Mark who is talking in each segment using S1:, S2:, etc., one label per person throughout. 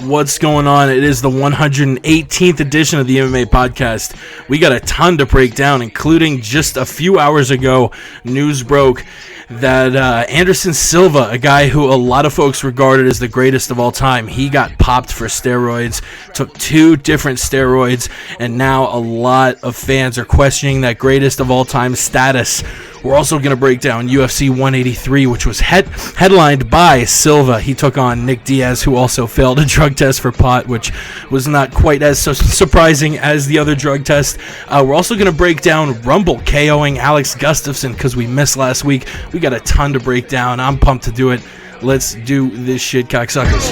S1: What's going on? It is the 118th edition of the MMA Podcast. We got a ton to break down, including just a few hours ago, news broke that Anderson Silva, a guy who a lot of folks regarded as the greatest of all time, he got popped for steroids, took 2 different steroids, and now a lot of fans are questioning that greatest of all time status. We're also going to break down UFC 183, which was headlined by Silva. He took on Nick Diaz, who also failed a drug test for pot, which was not quite as surprising as the other drug test. We're also going to break down Rumble KOing Alex Gustafsson because we missed last week. We got a ton to break down. I'm pumped to do it. Let's do this shit, cocksuckers.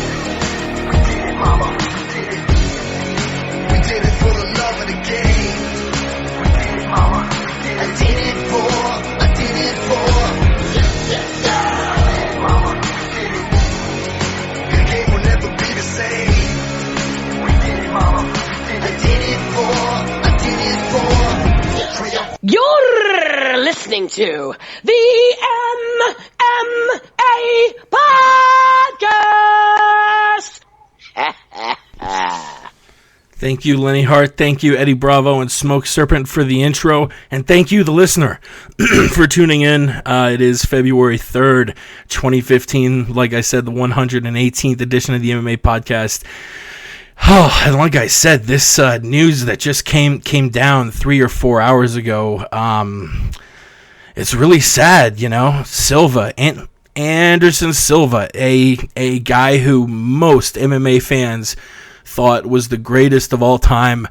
S2: You're listening to the MMA Podcast.
S1: Thank you, Lenny Hart. Thank you, Eddie Bravo and Smoke Serpent for the intro. And thank you, the listener, for tuning in. It is February 3rd, 2015. Like I said, the 118th edition of the MMA Podcast. Oh, and like I said, this news that just came down 3 or 4 hours ago, it's really sad, you know. Silva, Anderson Silva, a guy who most MMA fans thought was the greatest of all time.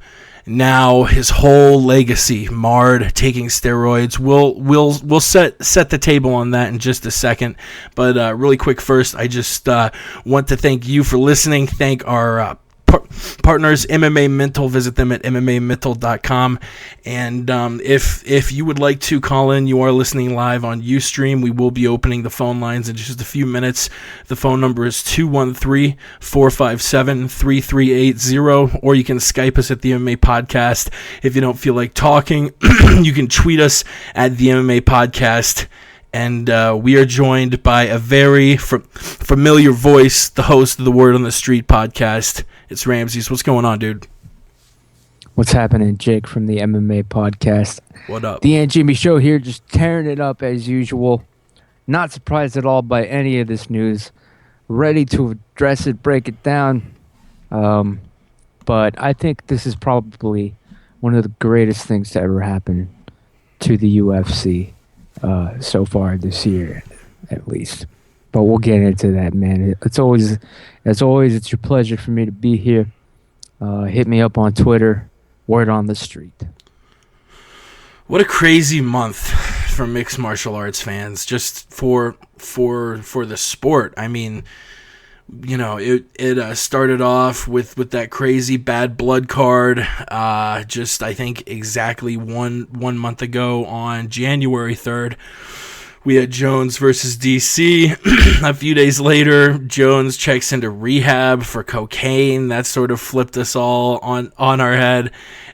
S1: Now his whole legacy marred, taking steroids. We'll set the table on that in just a second. But really quick first, I just want to thank you for listening. Thank our partners, MMA Mental. Visit them at mmamental.com. And if you would like to call in, you are listening live on Ustream. We will be opening the phone lines in just a few minutes. The phone number is 213-457-3380, or you can Skype us at the MMA Podcast. If you don't feel like talking, you can tweet us at the MMA Podcast. And we are joined by a very familiar voice, the host of the Word on the Street podcast. It's Ramses. What's going on, dude?
S3: What's happening, Jake from the MMA Podcast?
S1: What up?
S3: The Aunt Jimmy Show here, just tearing it up as usual. Not surprised at all by any of this news. Ready to address it, break it down. But I think this is probably one of the greatest things to ever happen to the UFC so far this year, at least. But we'll get into that, man. As always, it's your pleasure for me to be here. Hit me up on Twitter, Word on the Street.
S1: What a crazy month for mixed martial arts fans, just for the sport. I mean, you know, it started off with that crazy Bad Blood card, just I think exactly one month ago on January 3rd. We had Jones versus DC. A few days later, Jones checks into rehab for cocaine. That sort of flipped us all on our head.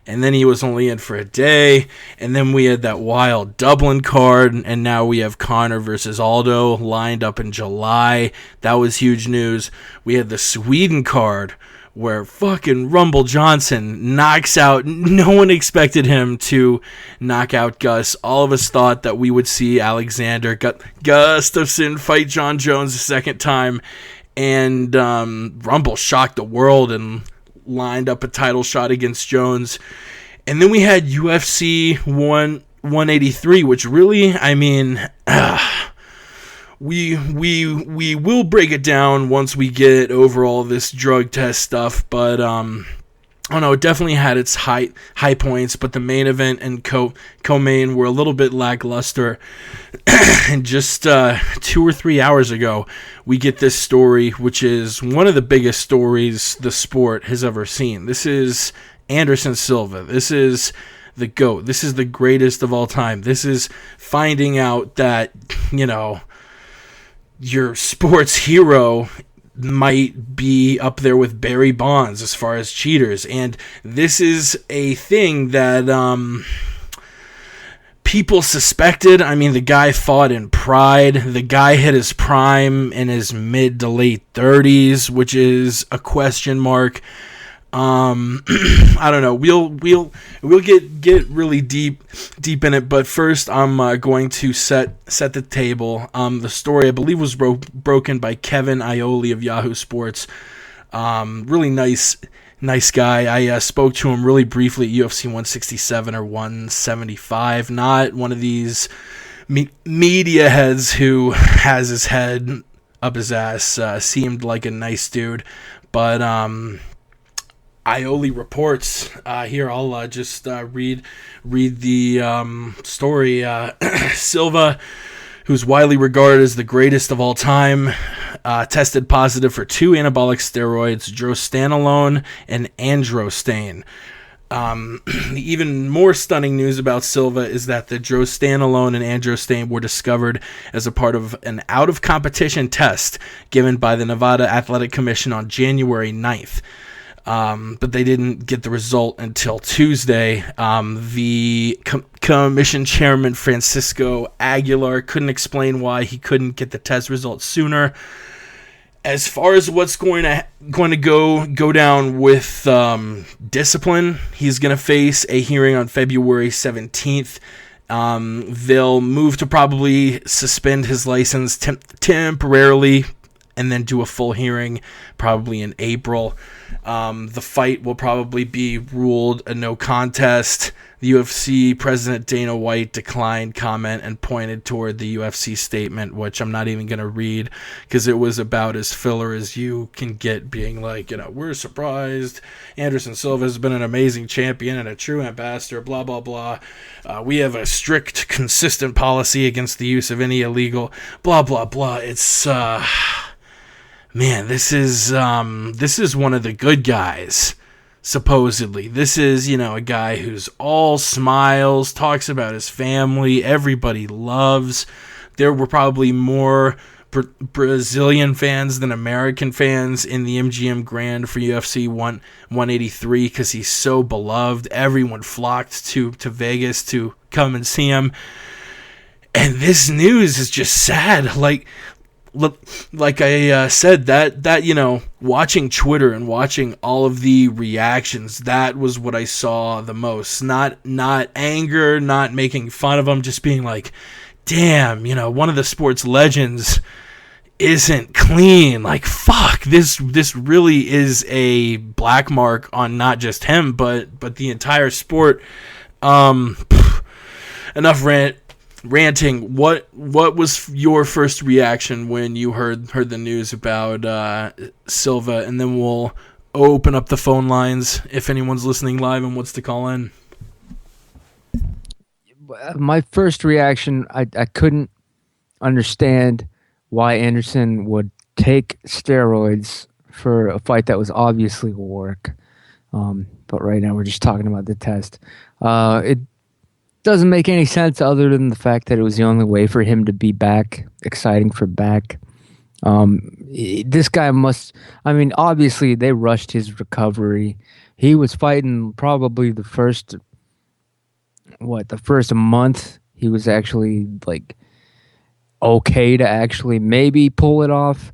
S1: And then he was only in for a day. And then we had that wild Dublin card. And now we have Conor versus Aldo lined up in July. That was huge news. We had the Sweden card, where fucking Rumble Johnson knocks out. No one expected him to knock out Gus. All of us thought that we would see Alexander Gustafsson fight John Jones a second time. And Rumble shocked the world and lined up a title shot against Jones. And then we had UFC 183, which really, I mean... We will break it down once we get over all this drug test stuff, but I don't know, it definitely had its high points, but the main event and co-main were a little bit lackluster. And just 2 or 3 hours ago, we get this story, which is one of the biggest stories the sport has ever seen. This is Anderson Silva. This is the GOAT. This is the greatest of all time. This is finding out that, you know, your sports hero might be up there with Barry Bonds as far as cheaters. And this is a thing that people suspected. I mean, the guy fought in Pride. The guy hit his prime in his mid to late 30s, which is a question mark. I don't know. We'll get really deep in it, but first I'm going to set the table. The story, I believe, was broken by Kevin Ioli of Yahoo Sports. Really nice guy. I spoke to him really briefly at UFC 167 or 175. Not one of these media heads who has his head up his ass. Seemed like a nice dude, but Ioli reports here. I'll just read the story. Silva, who's widely regarded as the greatest of all time, tested positive for 2 anabolic steroids, drostanolone and androstane. The even more stunning news about Silva is that the drostanolone and androstane were discovered as a part of an out-of-competition test given by the Nevada Athletic Commission on January 9th. But they didn't get the result until Tuesday. The commission chairman, Francisco Aguilar, couldn't explain why he couldn't get the test results sooner. As far as what's going to go down with discipline, he's going to face a hearing on February 17th. They'll move to probably suspend his license temporarily and then do a full hearing probably in April. The fight will probably be ruled a no contest. The UFC president Dana White declined comment and pointed toward the UFC statement, which I'm not even going to read because it was about as filler as you can get, being like, we're surprised Anderson Silva has been an amazing champion and a true ambassador, blah, blah, blah. We have a strict, consistent policy against the use of any illegal, blah, blah, blah. It's, man, this is one of the good guys, supposedly. This is, a guy who's all smiles, talks about his family, everybody loves. There were probably more Brazilian fans than American fans in the MGM Grand for UFC 183 because he's so beloved. Everyone flocked to Vegas to come and see him. And this news is just sad. Like I said, that watching Twitter and watching all of the reactions, that was what I saw the most. Not anger, not making fun of him, just being like, damn, one of the sports legends isn't clean. Like, fuck, this really is a black mark on not just him, but the entire sport. Enough ranting. What was your first reaction when you heard the news about Silva? And then we'll open up the phone lines if anyone's listening live and wants to call in.
S3: My first reaction, I couldn't understand why Anderson would take steroids for a fight that was obviously a work. But right now we're just talking about the test. It doesn't make any sense other than the fact that it was the only way for him to be back, exciting for back. This guy obviously they rushed his recovery. He was fighting probably the first month. He was actually like okay to actually maybe pull it off.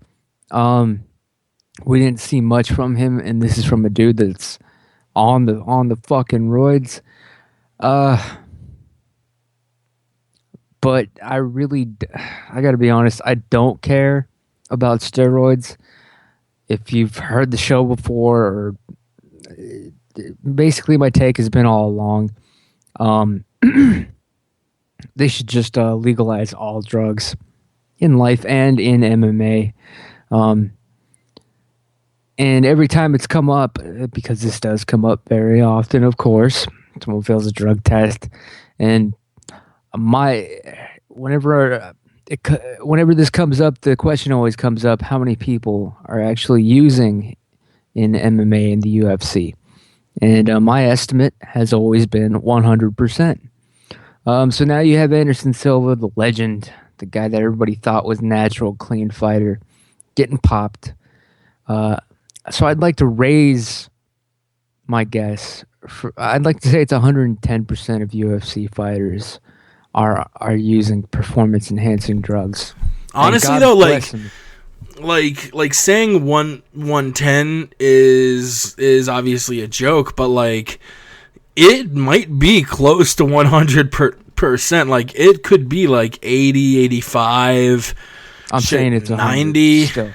S3: We didn't see much from him, and this is from a dude that's on the fucking roids. But I gotta be honest, I don't care about steroids. If you've heard the show before, or basically my take has been all along, they should just legalize all drugs in life and in MMA. And every time it's come up, because this does come up very often, of course, someone fails a drug test, and whenever this comes up, the question always comes up: how many people are actually using in MMA and the UFC? And my estimate has always been 100%. So now you have Anderson Silva, the legend, the guy that everybody thought was natural, clean fighter, getting popped. So I'd like to raise my guess. I'd like to say it's 110% of UFC fighters are using performance enhancing drugs.
S1: Honestly, though, like saying 110 is obviously a joke, but like it might be close to 100%. Like it could be like 80, 85.
S3: I'm saying it's
S1: 90.
S3: Still.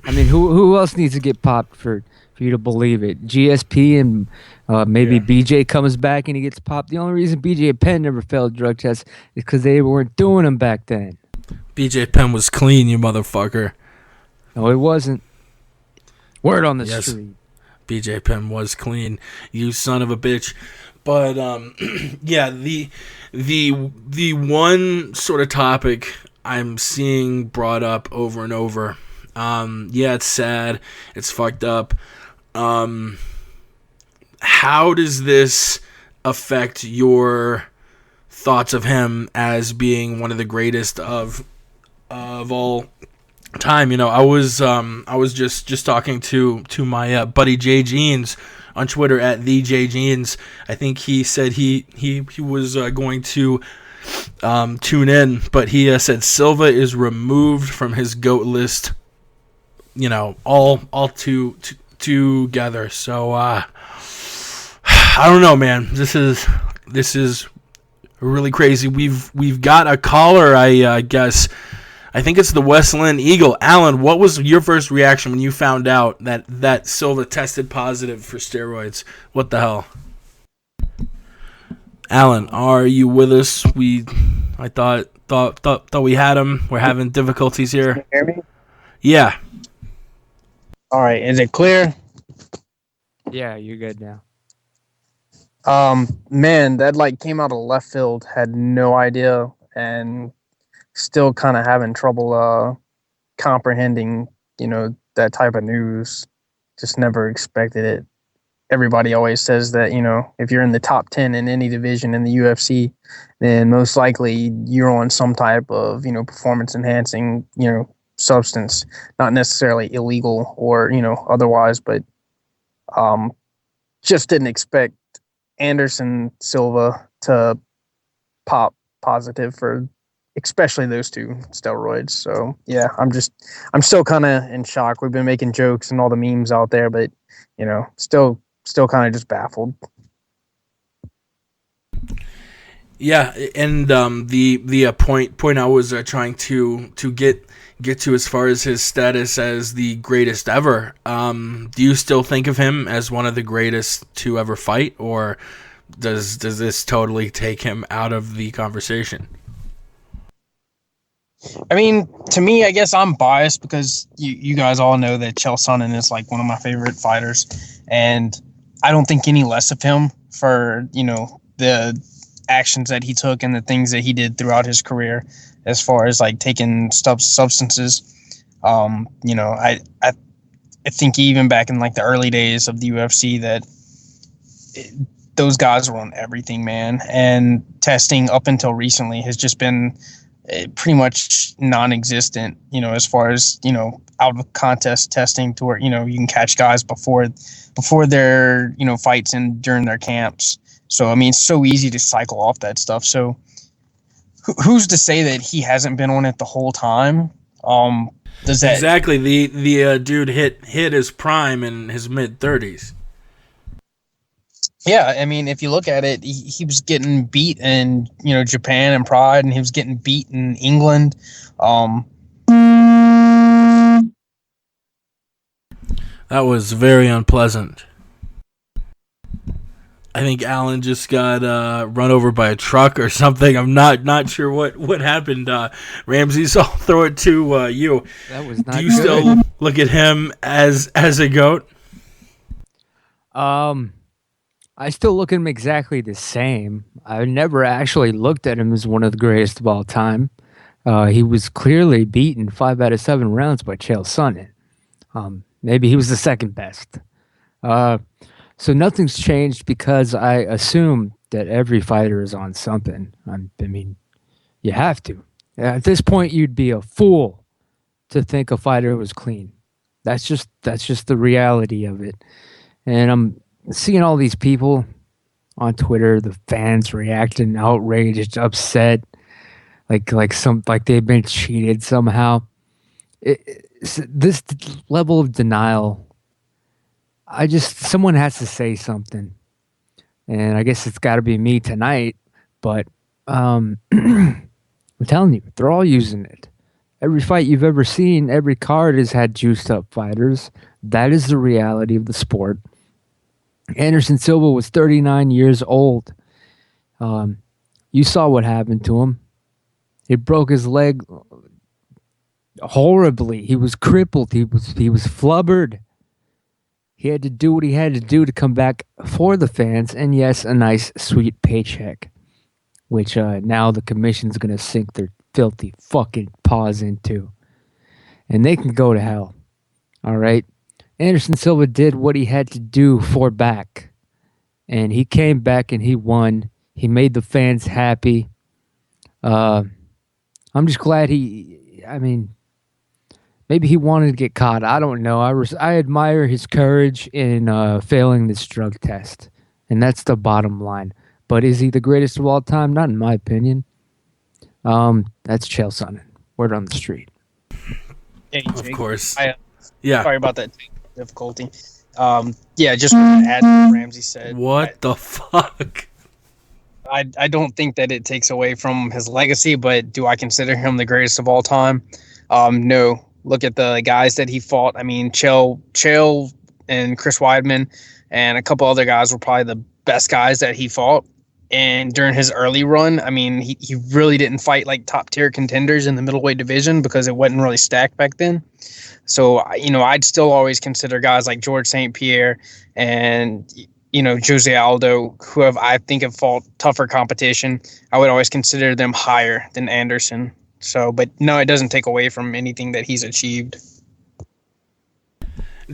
S3: I mean, who else needs to get popped for you to believe it? GSP and maybe BJ comes back and he gets popped. The only reason BJ Penn never failed drug tests is because they weren't doing them back then.
S1: BJ Penn was clean, you motherfucker.
S3: No, it wasn't. Word on the street.
S1: BJ Penn was clean, you son of a bitch. But yeah, the one sort of topic I'm seeing brought up over and over. Yeah, it's sad. It's fucked up. How does this affect your thoughts of him as being one of the greatest of all time? You know, I was just talking to my buddy Jay Jeans on Twitter at the Jay Jeans. I think he said he was going to tune in, but he said Silva is removed from his GOAT list. You know, all together. So I don't know, man. This is really crazy. We've got a caller. I guess. I think it's the Westland Eagle. Alan, what was your first reaction when you found out that Silva tested positive for steroids? What the hell? Alan, are you with us? I thought we had him. We're having difficulties here.
S4: Can you hear me?
S1: Yeah.
S4: All right. Is it clear?
S3: Yeah, you're good now.
S4: Man, that like came out of left field. Had no idea, and still kind of having trouble comprehending, you know, that type of news. Just never expected it. Everybody always says that, you know, if you're in the top 10 in any division in the UFC, then most likely you're on some type of, you know, performance enhancing, you know, substance, not necessarily illegal or, you know, otherwise, but just didn't expect Anderson Silva to pop positive for especially those two steroids. So yeah, I'm still kind of in shock. We've been making jokes and all the memes out there, but you know, still kind of just baffled.
S1: Yeah, and the point I was trying to get to as far as his status as the greatest ever. Do you still think of him as one of the greatest to ever fight, or does this totally take him out of the conversation?
S4: I mean, to me, I guess I'm biased because you guys all know that Chael Sonnen is like one of my favorite fighters, and I don't think any less of him for, you know, the actions that he took and the things that he did throughout his career as far as like taking substances. You know, I think even back in like the early days of the UFC that those guys were on everything, man. And testing up until recently has just been pretty much non-existent, you know, as far as, you know, out of contest testing to where, you know, you can catch guys before their, you know, fights and during their camps. So, I mean, it's so easy to cycle off that stuff. So who's to say that he hasn't been on it the whole time? Does that
S1: exactly the dude hit his prime in his mid-30s?
S4: Yeah, I mean, if you look at it, he was getting beat in, you know, Japan and Pride, and he was getting beat in England.
S1: That was very unpleasant. I think Alan just got run over by a truck or something. I'm not sure what happened. Ramsey, so I'll throw it to you.
S3: That was not
S1: Do you
S3: good.
S1: still look at him as a GOAT?
S3: I still look at him exactly the same. I never actually looked at him as one of the greatest of all time. He was clearly beaten 5 out of 7 rounds by Chael Sonnen. Maybe he was the second best. So nothing's changed because I assume that every fighter is on something. I mean, you have to. At this point, you'd be a fool to think a fighter was clean. That's just the reality of it. And I'm seeing all these people on Twitter. The fans reacting outraged, upset, like they've been cheated somehow. This level of denial, someone has to say something, and I guess it's got to be me tonight. But I'm telling you, they're all using it. Every fight you've ever seen, every card has had juiced up fighters. That is the reality of the sport. Anderson Silva was 39 years old. You saw what happened to him. He broke his leg horribly. He was crippled. He was flubbered. He had to do what he had to do to come back for the fans, and yes, a nice, sweet paycheck, which now the commission's going to sink their filthy fucking paws into. And they can go to hell. All right? Anderson Silva did what he had to do for back. And he came back and he won. He made the fans happy. I'm just glad maybe he wanted to get caught. I don't know. I admire his courage in failing this drug test. And that's the bottom line. But is he the greatest of all time? Not in my opinion. That's Chael Sonnen. Word on the street.
S4: Hey, Jake,
S1: Of course.
S4: Yeah. Sorry about that difficulty. Just to add to what Ramsey said.
S1: What the fuck?
S4: I don't think that it takes away from his legacy, but do I consider him the greatest of all time? No. Look at the guys that he fought. I mean, Chael and Chris Weidman and a couple other guys were probably the best guys that he fought. And during his early run, I mean, he really didn't fight like top tier contenders in the middleweight division because it wasn't really stacked back then. So, I'd still always consider guys like George St. Pierre and, Jose Aldo, who I think have fought tougher competition. I would always consider them higher than Anderson. So, but no, it doesn't take away from anything that he's achieved.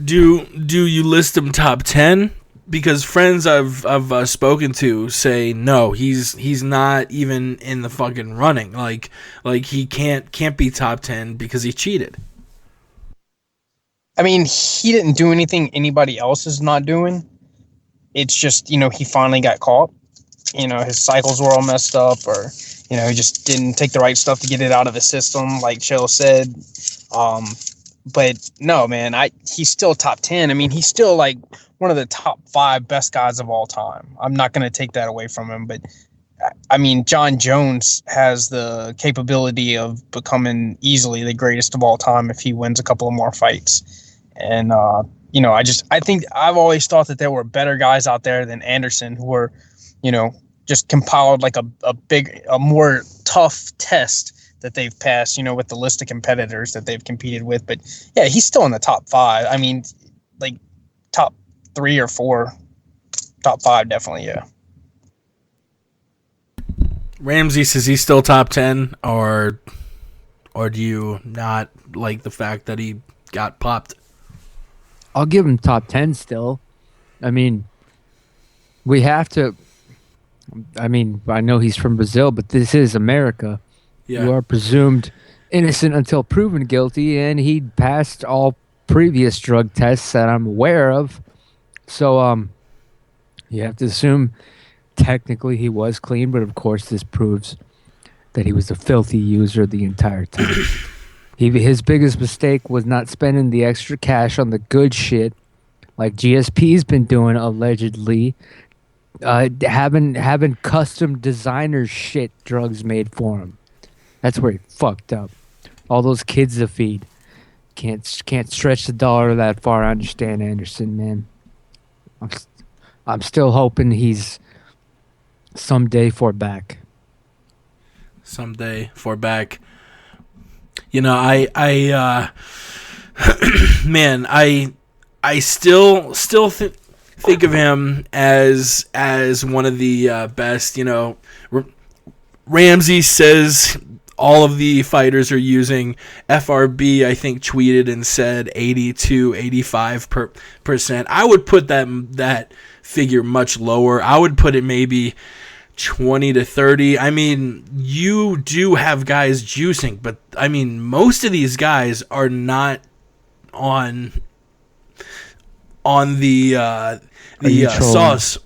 S1: Do you list him top 10? Because friends I've spoken to say no, he's not even in the fucking running. Like he can't be top 10 because he cheated.
S4: I mean, he didn't do anything anybody else is not doing. It's just, he finally got caught. His cycles were all messed up, or, he just didn't take the right stuff to get it out of his system, like Chael said. But no, man, he's still top 10. I mean, he's still like one of the top 5 best guys of all time. I'm not going to take that away from him, but I mean, John Jones has the capability of becoming easily the greatest of all time if he wins a couple of more fights. And, I think I've always thought that there were better guys out there than Anderson who were, just compiled like a more tough test that they've passed, with the list of competitors that they've competed with. But yeah, he's still in the top 5. I mean, like top 3 or 4, top 5, definitely. Yeah.
S1: Ramsey says he's still top 10, or do you not like the fact that he got popped?
S3: I'll give him top 10 still. I mean, we have to. I mean, I know he's from Brazil, but this is America.
S1: Yeah.
S3: You are presumed innocent until proven guilty, and he passed all previous drug tests that I'm aware of. So, you have to assume technically he was clean, but of course this proves that he was a filthy user the entire time. His biggest mistake was not spending the extra cash on the good shit like GSP's been doing allegedly. Having custom designer shit drugs made for him. That's where he fucked up. All those kids to feed. Can't stretch the dollar that far. I understand Anderson, man. I'm still hoping he's someday for back.
S1: Someday for back. I man, I still think of him as one of the best. Ramsey says all of the fighters are using FRB. I think tweeted and said 82-85%. I would put that figure much lower. I would put it maybe 20 to 30. I mean, you do have guys juicing, but I mean, most of these guys are not on the sauce.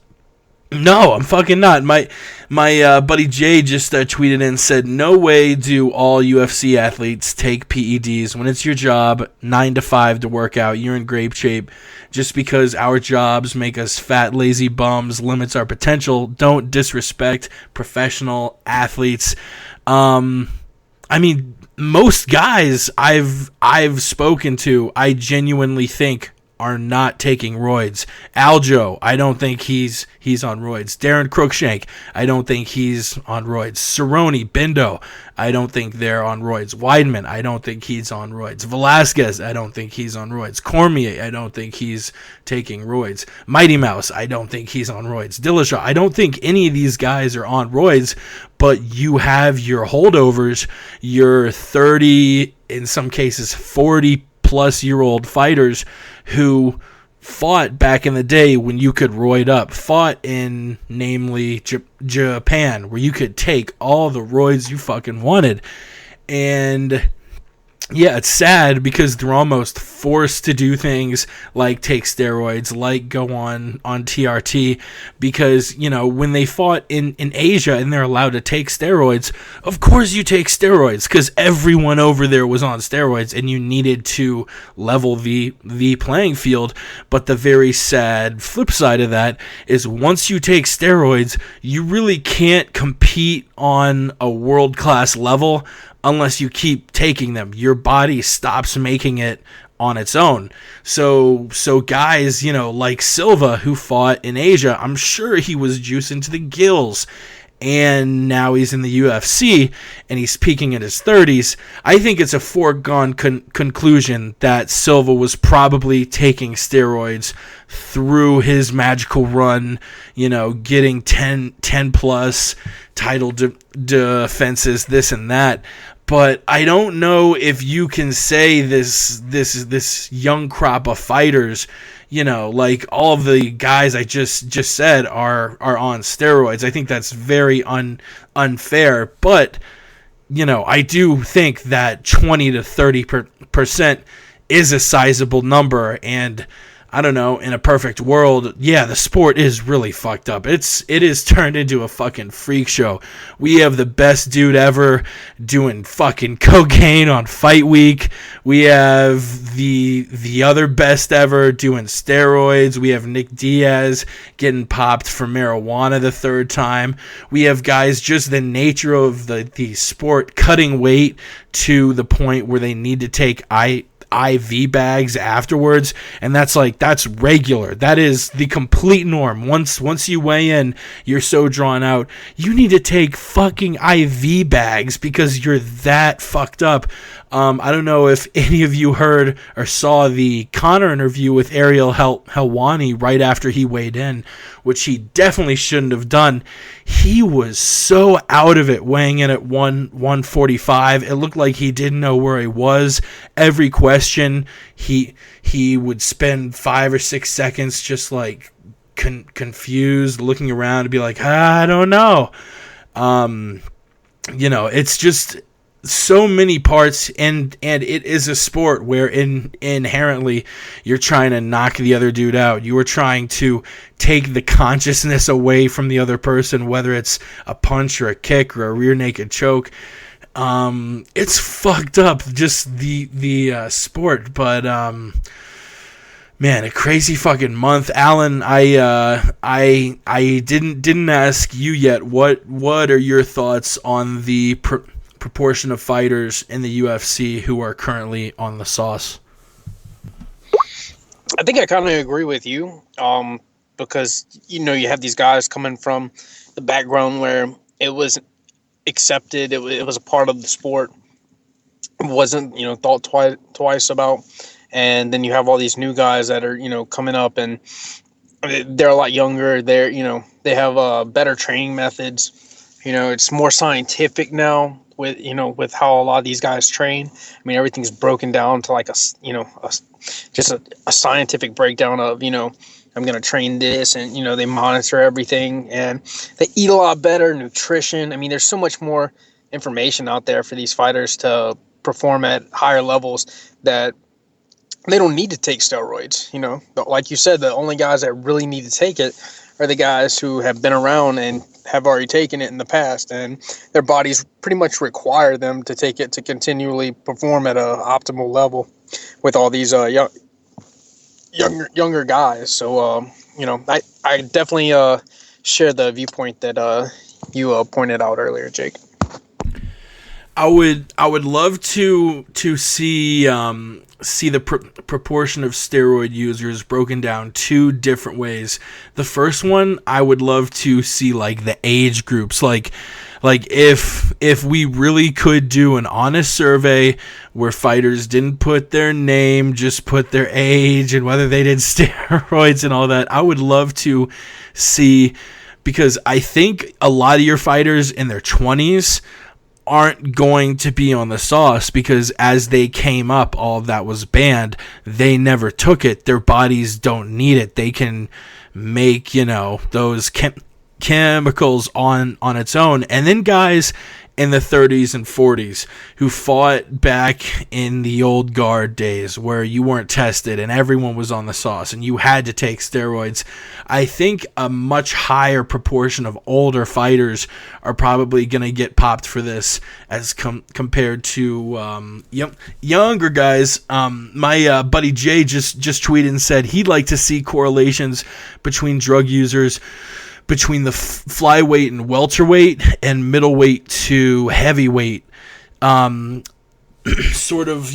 S1: No, I'm fucking not. My buddy Jay just tweeted in and said, no way do all UFC athletes take PEDs when it's your job 9 to 5 to work out. You're in great shape. Just because our jobs make us fat, lazy bums limits our potential. Don't disrespect professional athletes. I mean, most guys I've spoken to, I genuinely think are not taking roids. Aljo, I don't think he's on roids. Darren Cruikshank, I don't think he's on roids. Cerrone, Bindo, I don't think they're on roids. Weidman, I don't think he's on roids. Velasquez, I don't think he's on roids. Cormier, I don't think he's taking roids. Mighty Mouse, I don't think he's on roids. Dillashaw, I don't think any of these guys are on roids, but you have your holdovers, your 30, in some cases 40 plus year old fighters who fought back in the day when you could roid up, fought in namely Japan, where you could take all the roids you fucking wanted. And yeah, it's sad because they're almost forced to do things like take steroids, like go on TRT, because, you know, when they fought in Asia and they're allowed to take steroids, of course you take steroids because everyone over there was on steroids and you needed to level the playing field. But the very sad flip side of that is once you take steroids, you really can't compete on a world-class level unless you keep taking them. Your body stops making it on its own. So guys, you know, like Silva, who fought in Asia, I'm sure he was juicing to the gills. And now he's in the UFC, and he's peaking in his 30s. I think it's a foregone conclusion that Silva was probably taking steroids through his magical run, you know, getting 10 plus title defenses, this and that. But I don't know if you can say this young crop of fighters, you know, like all of the guys I just said are on steroids. I think that's very unfair. But, you know, I do think that 20 to 30% is a sizable number. And I don't know, in a perfect world, yeah, the sport is really fucked up. It is turned into a fucking freak show. We have the best dude ever doing fucking cocaine on fight week. We have the other best ever doing steroids. We have Nick Diaz getting popped for marijuana the third time. We have guys, just the nature of the sport, cutting weight to the point where they need to take IV bags afterwards, and that's regular. That is the complete norm. Once you weigh in, you're so drawn out, you need to take fucking IV bags because you're that fucked up. I don't know if any of you heard or saw the Conor interview with Ariel Helwani right after he weighed in, which he definitely shouldn't have done. He was so out of it weighing in at 145. It looked like he didn't know where he was. Every question, he would spend 5 or 6 seconds just like confused, looking around to be like, I don't know. You know, it's just so many parts, and it is a sport where inherently you're trying to knock the other dude out. You are trying to take the consciousness away from the other person, whether it's a punch or a kick or a rear naked choke. It's fucked up, just the sport. But man, a crazy fucking month. Alan, I didn't ask you yet. What are your thoughts on the proportion of fighters in the UFC who are currently on the sauce?
S4: I think I kind of agree with you, because, you know, you have these guys coming from the background where it was accepted, it was a part of the sport, it wasn't, you know, thought twice about, and then you have all these new guys that are, you know, coming up, and they're a lot younger, they're, you know, they have better training methods, you know, it's more scientific now with, you know, with how a lot of these guys train. I mean, everything's broken down to like just a scientific breakdown of, you know, I'm going to train this, and, you know, they monitor everything, and they eat a lot better, nutrition. I mean, there's so much more information out there for these fighters to perform at higher levels that they don't need to take steroids. You know, but like you said, the only guys that really need to take it are the guys who have been around and have already taken it in the past, and their bodies pretty much require them to take it to continually perform at an optimal level with all these younger guys. So I definitely share the viewpoint that you pointed out earlier, Jake.
S1: I would love to see the proportion of steroid users broken down two different ways. The first one, I would love to see like the age groups, like if we really could do an honest survey where fighters didn't put their name, just put their age and whether they did steroids and all that. I would love to see, because I think a lot of your fighters in their 20s aren't going to be on the sauce, because as they came up, all of that was banned. They never took it. Their bodies don't need it. They can make, those chemicals on its own. And then guys in the 30s and 40s who fought back in the old guard days where you weren't tested and everyone was on the sauce and you had to take steroids. I think a much higher proportion of older fighters are probably going to get popped for this as compared to younger guys. My buddy Jay just tweeted and said he'd like to see correlations between drug users between the flyweight and welterweight and middleweight to heavyweight, sort of,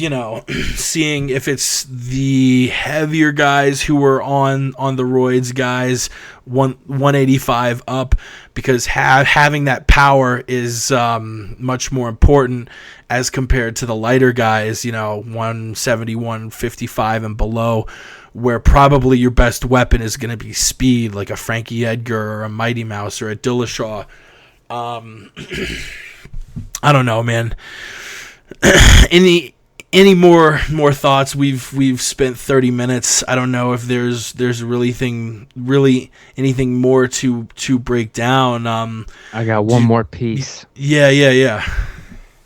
S1: seeing if it's the heavier guys who were on the roids, guys 185 up, because having that power is much more important as compared to the lighter guys, 170, 155 and below, where probably your best weapon is going to be speed, like a Frankie Edgar or a Mighty Mouse or a Dillashaw. I don't know, man. Any more thoughts? We've spent 30 minutes. I don't know if there's really anything more to break down.
S3: I got one more piece.
S1: Yeah.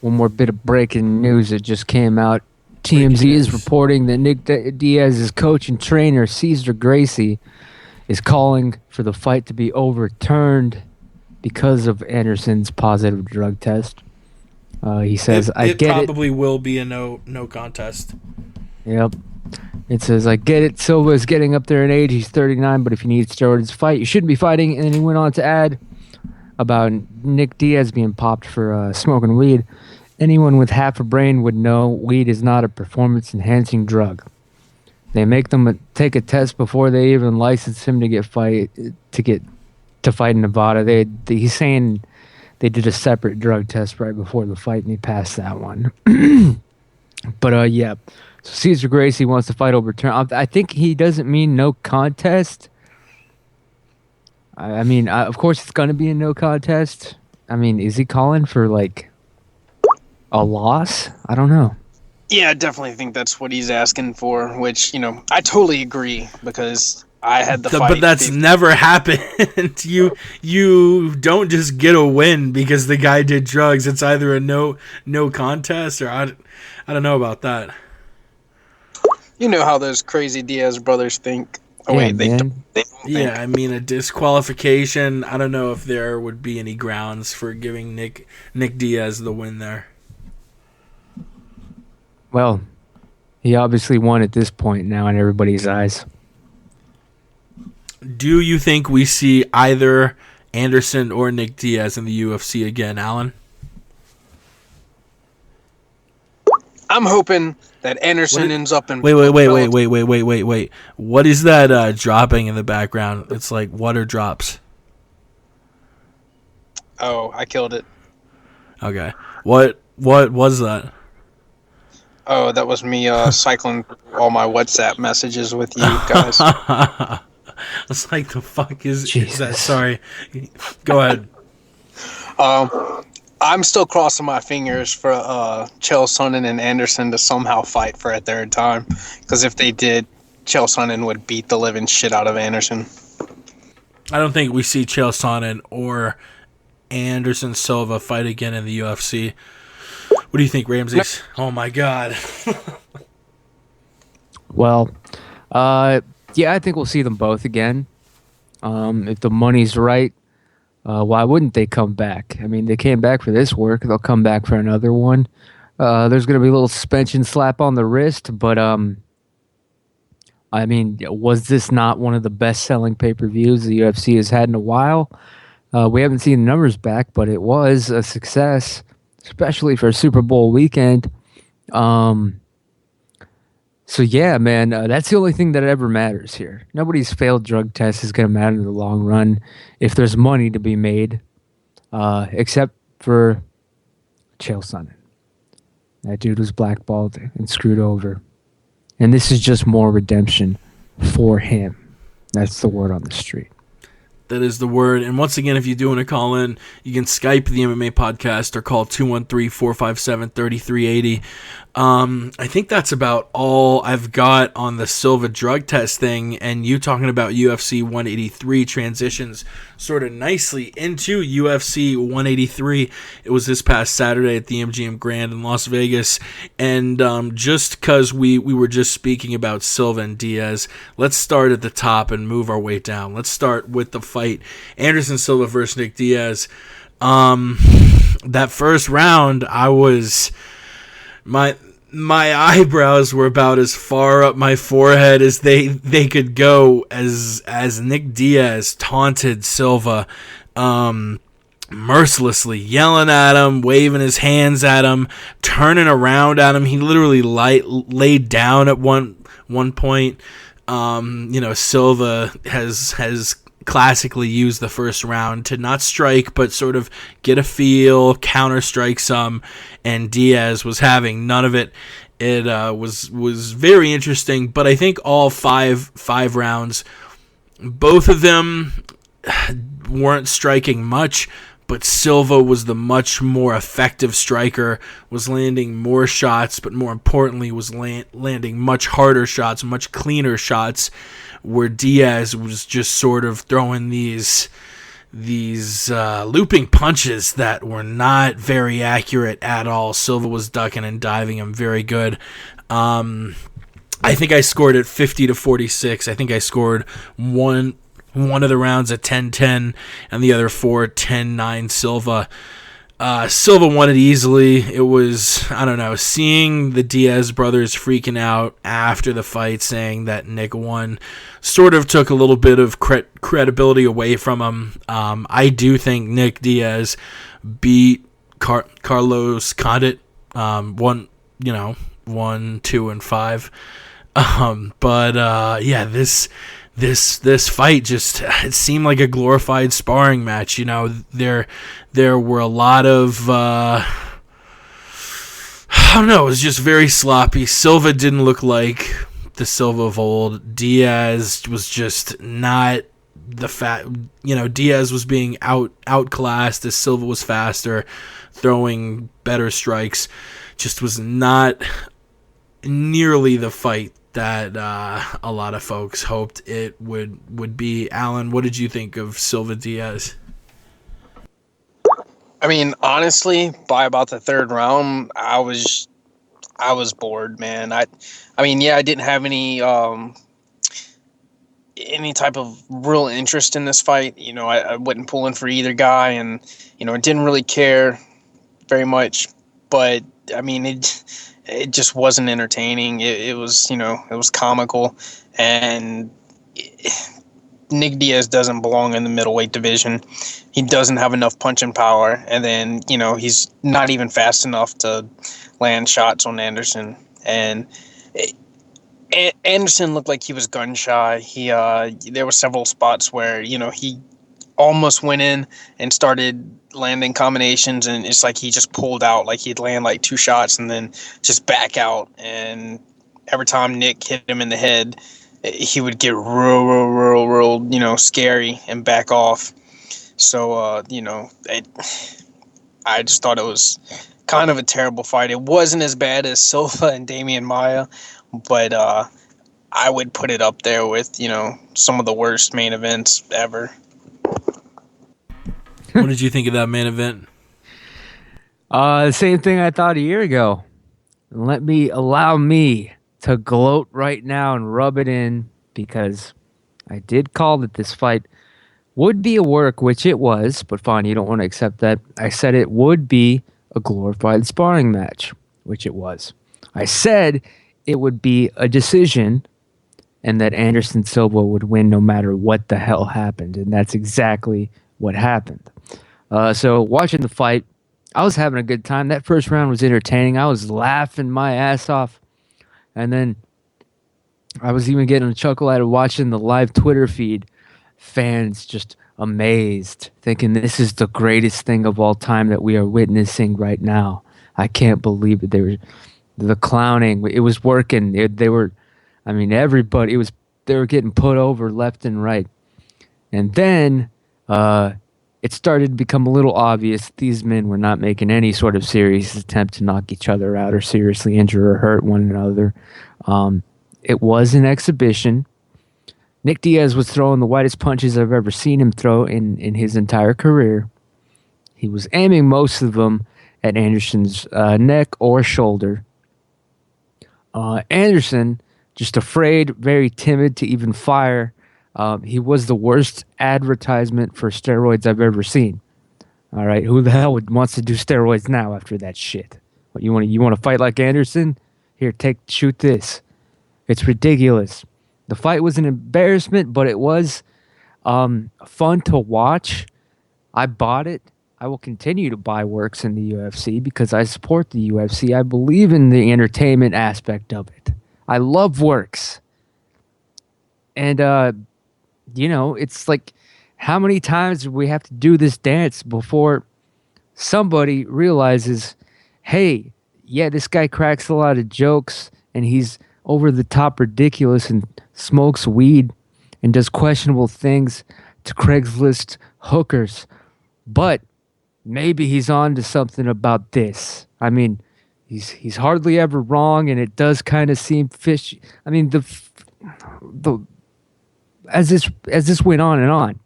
S3: One more bit of breaking news that just came out. TMZ is reporting that Nick Diaz's coach and trainer, Cesar Gracie, is calling for the fight to be overturned because of Anderson's positive drug test. He says, it probably
S1: will be a no contest.
S3: Yep. It says, I get it. Silva is getting up there in age. He's 39, but if he needs steroids to fight, you shouldn't be fighting. And then he went on to add about Nick Diaz being popped for smoking weed. Anyone with half a brain would know weed is not a performance-enhancing drug. They make them take a test before they even license him to fight in Nevada. He's saying they did a separate drug test right before the fight, and he passed that one. But yeah, so Cesar Gracie wants the fight overturned. I think he doesn't mean no contest. I mean, of course, it's going to be a no contest. I mean, is he calling for like a loss? I don't know.
S4: Yeah, I definitely think that's what he's asking for, which, I totally agree, because I had the fight.
S1: But that's never happened. You don't just get a win because the guy did drugs. It's either a no contest, or I don't know about that.
S4: You know how those crazy Diaz brothers think. Oh,
S3: yeah,
S4: wait, they don't think.
S1: Yeah, I mean, a disqualification. I don't know if there would be any grounds for giving Nick Diaz the win there.
S3: Well, he obviously won at this point now in everybody's eyes.
S1: Do you think we see either Anderson or Nick Diaz in the UFC again, Alan?
S4: I'm hoping that Anderson ends up in...
S1: Wait. What is that dropping in the background? It's like water drops.
S4: Oh, I killed it.
S1: Okay. What was that?
S4: Oh, that was me cycling all my WhatsApp messages with you guys.
S1: I was like, the fuck is that? Sorry. Go ahead.
S4: I'm still crossing my fingers for Chael Sonnen and Anderson to somehow fight for a third time. Because if they did, Chael Sonnen would beat the living shit out of Anderson.
S1: I don't think we see Chael Sonnen or Anderson Silva fight again in the UFC. What do you think, Ramses? Oh, my God.
S3: Well, yeah, I think we'll see them both again. If the money's right, why wouldn't they come back? I mean, they came back for this work. They'll come back for another one. There's going to be a little suspension slap on the wrist, but I mean, was this not one of the best-selling pay-per-views the UFC has had in a while? We haven't seen the numbers back, but it was a success, especially for Super Bowl weekend. So yeah, man, that's the only thing that ever matters here. Nobody's failed drug test is going to matter in the long run if there's money to be made, except for Chael Sonnen. That dude was blackballed and screwed over. And this is just more redemption for him. That's the word on the street.
S1: That is the word. And once again, if you do want to call in, you can Skype the MMA Podcast or call 213-457-3380. I think that's about all I've got on the Silva drug test thing, and you talking about UFC 183 transitions sort of nicely into UFC 183. It was this past Saturday at the MGM Grand in Las Vegas, and just because we were just speaking about Silva and Diaz, let's start at the top and move our way down. Let's start with the fight. Anderson Silva versus Nick Diaz. That first round, I was... My eyebrows were about as far up my forehead as they could go as Nick Diaz taunted Silva mercilessly, yelling at him, waving his hands at him, turning around at him. He literally laid down at one point. Silva has classically used the first round to not strike but sort of get a feel, counter strike some, and Diaz was having none of it. It was very interesting, but I think all five rounds, both of them weren't striking much, but Silva was the much more effective striker, was landing more shots, but more importantly was landing much harder shots, much cleaner shots, where Diaz was just sort of throwing these looping punches that were not very accurate at all. Silva was ducking and diving him very good. I think I scored it 50-46. I think I scored one of the rounds at 10-10 and the other 4 10-9 Silva. Silva won it easily. It was, I don't know, seeing the Diaz brothers freaking out after the fight, saying that Nick won, sort of took a little bit of credibility away from him. I do think Nick Diaz beat Carlos Condit, 1, 2, and 5. This fight just, it seemed like a glorified sparring match. There were a lot of I don't know, it was just very sloppy. Silva didn't look like the Silva of old. Diaz was just not Diaz was being outclassed as Silva was faster, throwing better strikes. Just was not nearly the fight that a lot of folks hoped it would be. Alan, what did you think of Silva Diaz?
S4: I mean, honestly, by about the third round, I was bored, man. I didn't have any type of real interest in this fight. I wasn't pulling for either guy, and I didn't really care very much. But I mean, it just wasn't entertaining. It was comical, and Nick Diaz doesn't belong in the middleweight division. He doesn't have enough punching power, and then he's not even fast enough to land shots on Anderson. And Anderson looked like he was gun shy. There were several spots where he almost went in and started landing combinations, and it's like he just pulled out. Like he'd land like 2 shots and then just back out. And every time Nick hit him in the head, he would get real, scary and back off. So, I just thought it was kind of a terrible fight. It wasn't as bad as Silva and Damian Maia, but I would put it up there with, some of the worst main events ever.
S1: What did you think of that main event?
S3: The same thing I thought a year ago. Allow me to gloat right now and rub it in, because I did call that this fight would be a work, which it was, but fine, you don't want to accept that. I said it would be a glorified sparring match, which it was. I said it would be a decision and that Anderson Silva would win no matter what the hell happened, and that's exactly what happened. So watching the fight, I was having a good time. That first round was entertaining. I was laughing my ass off, and then I was even getting a chuckle out of watching the live Twitter feed. Fans just amazed, thinking this is the greatest thing of all time that we are witnessing right now. I can't believe it. The clowning. It was working. Everybody. They were getting put over left and right. And then it started to become a little obvious these men were not making any sort of serious attempt to knock each other out or seriously injure or hurt one another. It was an exhibition. Nick Diaz was throwing the whitest punches I've ever seen him throw in his entire career. He was aiming most of them at Anderson's neck or shoulder. Anderson, just afraid, very timid to even fire. He was the worst advertisement for steroids I've ever seen. All right, who the hell wants to do steroids now after that shit? What, you want to fight like Anderson? Here, shoot this. It's ridiculous. The fight was an embarrassment, but it was fun to watch. I bought it. I will continue to buy works in the UFC because I support the UFC. I believe in the entertainment aspect of it. I love works. And, it's like, how many times do we have to do this dance before somebody realizes, hey, yeah, this guy cracks a lot of jokes and he's over the top ridiculous and smokes weed and does questionable things to Craigslist hookers. But maybe he's on to something about this. I mean, he's hardly ever wrong, and it does kind of seem fishy. I mean, as this went on and on,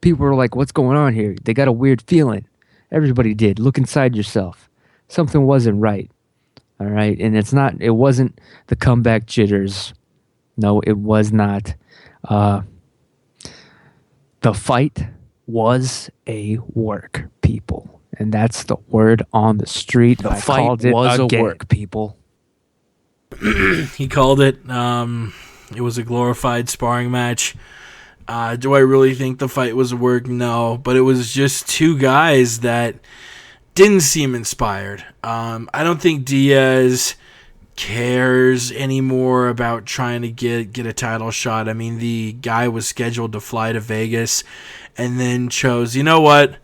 S3: people were like, what's going on here? They got a weird feeling. Everybody did. Look inside yourself. Something wasn't right. All right. And it wasn't the comeback jitters. No, it was not. The fight was a work, people. And that's the word on the street.
S1: The fight was a work, people. He called it. It was a glorified sparring match. Do I really think the fight was a work? No. But it was just two guys that didn't seem inspired. I don't think Diaz cares anymore about trying to get a title shot. I mean, the guy was scheduled to fly to Vegas and then chose, you know what?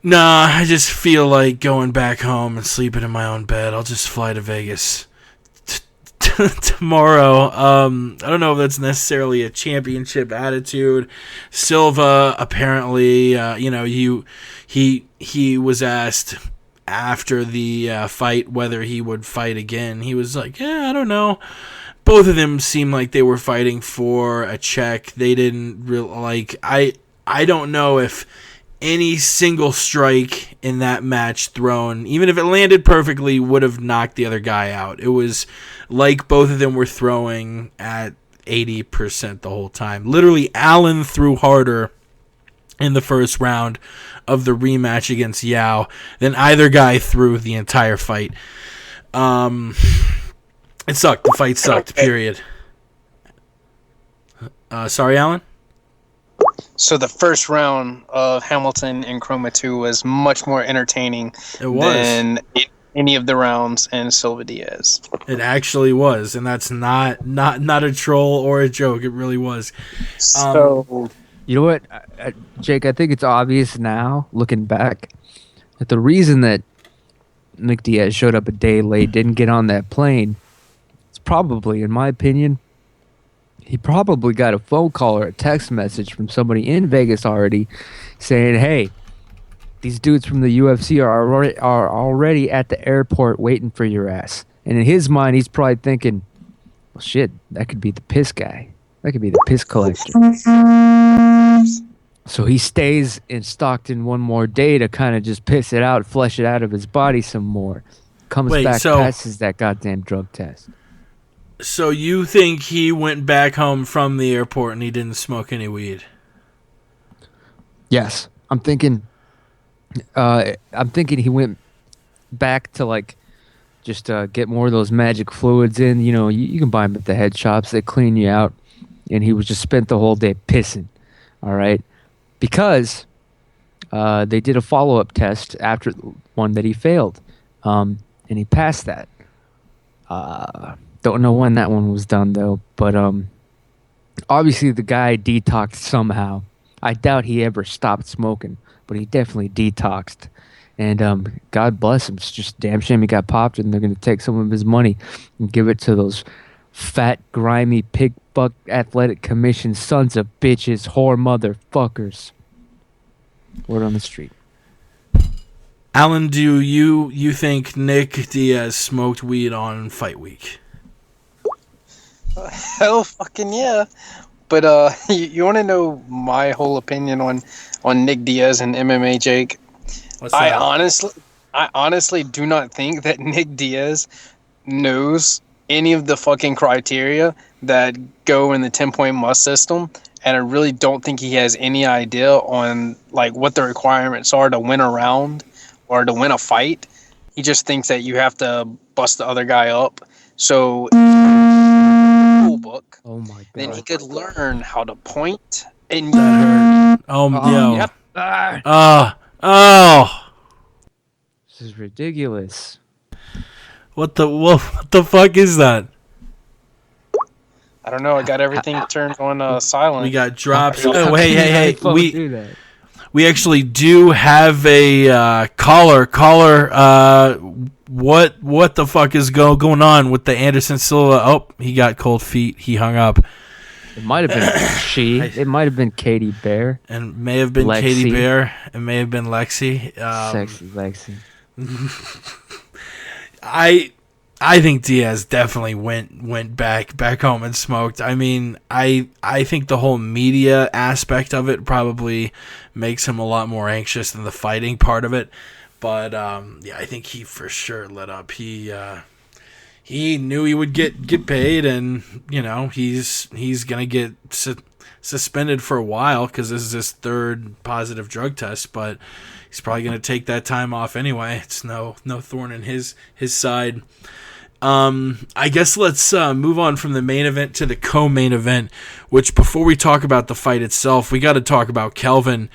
S1: Nah, I just feel like going back home and sleeping in my own bed. I'll just fly to Vegas tomorrow. I don't know if that's necessarily a championship attitude. Silva apparently, he was asked after the fight whether he would fight again. He was like, I don't know. Both of them seemed like they were fighting for a check. They didn't really I don't know if any single strike in that match thrown, even if it landed perfectly, would have knocked the other guy out. It was like both of them were throwing at 80% the whole time. Literally, Allen threw harder in the first round of the rematch against Yao than either guy threw the entire fight. It sucked. The fight sucked, period. Sorry, Allen?
S4: So the first round of Hamilton and Chroma 2 was much more entertaining than any of the rounds in Silva Diaz.
S1: It actually was, and that's not a troll or a joke. It really was.
S4: So
S3: you know what, Jake? I think it's obvious now, looking back, that the reason that Nick Diaz showed up a day late, didn't get on that plane, it's probably, in my opinion, he probably got a phone call or a text message from somebody in Vegas already saying, hey, these dudes from the UFC are already at the airport waiting for your ass. And in his mind, he's probably thinking, well, shit, that could be the piss guy. That could be the piss collector. So he stays in Stockton one more day to kind of just piss it out, flush it out of his body some more. Comes back, passes that goddamn drug test.
S1: So you think he went back home from the airport and he didn't smoke any weed?
S3: Yes, I'm thinking he went back to like just get more of those magic fluids in. You know, you can buy them at the head shops. They clean you out, and he was just spent the whole day pissing. All right, because they did a follow-up test after one that he failed, and he passed that. Don't know when that one was done though, but obviously the guy detoxed somehow. I doubt he ever stopped smoking, but he definitely detoxed. And God bless him. It's just a damn shame he got popped, and they're going to take some of his money and give it to those fat, grimy, pig buck athletic commission sons of bitches, whore motherfuckers. Word on the street.
S1: Alan, do you think Nick Diaz smoked weed on fight week?
S4: Hell fucking yeah. But you want to know my whole opinion on Nick Diaz and MMA, Jake? I honestly do not think that Nick Diaz knows any of the fucking criteria that go in the 10-point must system, and I really don't think he has any idea on like what the requirements are to win a round or to win a fight. He just thinks that you have to bust the other guy up. So rule book.
S3: Oh my God.
S4: Then he could learn how to point and
S1: Yo.
S4: Yep.
S3: This is ridiculous.
S1: What the fuck is that?
S4: I don't know. I got everything turned on silent.
S1: We got drops.
S3: How
S1: Oh,
S3: can you
S1: hey.
S3: fucking do that?
S1: We actually do have a caller. What the fuck is going on with the Anderson Silva? Oh, he got cold feet. He hung up.
S3: It might have been she. It might have been Katie Bear.
S1: And may have been
S3: Lexi.
S1: Katie Bear. It may have been Lexi.
S3: Sexy Lexi.
S1: I think Diaz definitely went back home and smoked. I mean, I think the whole media aspect of it probably makes him a lot more anxious than the fighting part of it. But yeah, I think he for sure lit up. He knew he would get paid, and you know he's gonna get suspended for a while because this is his third positive drug test. But he's probably gonna take that time off anyway. It's no thorn in his side. I guess let's move on from the main event to the co-main event, which before we talk about the fight itself, we got to talk about Kelvin.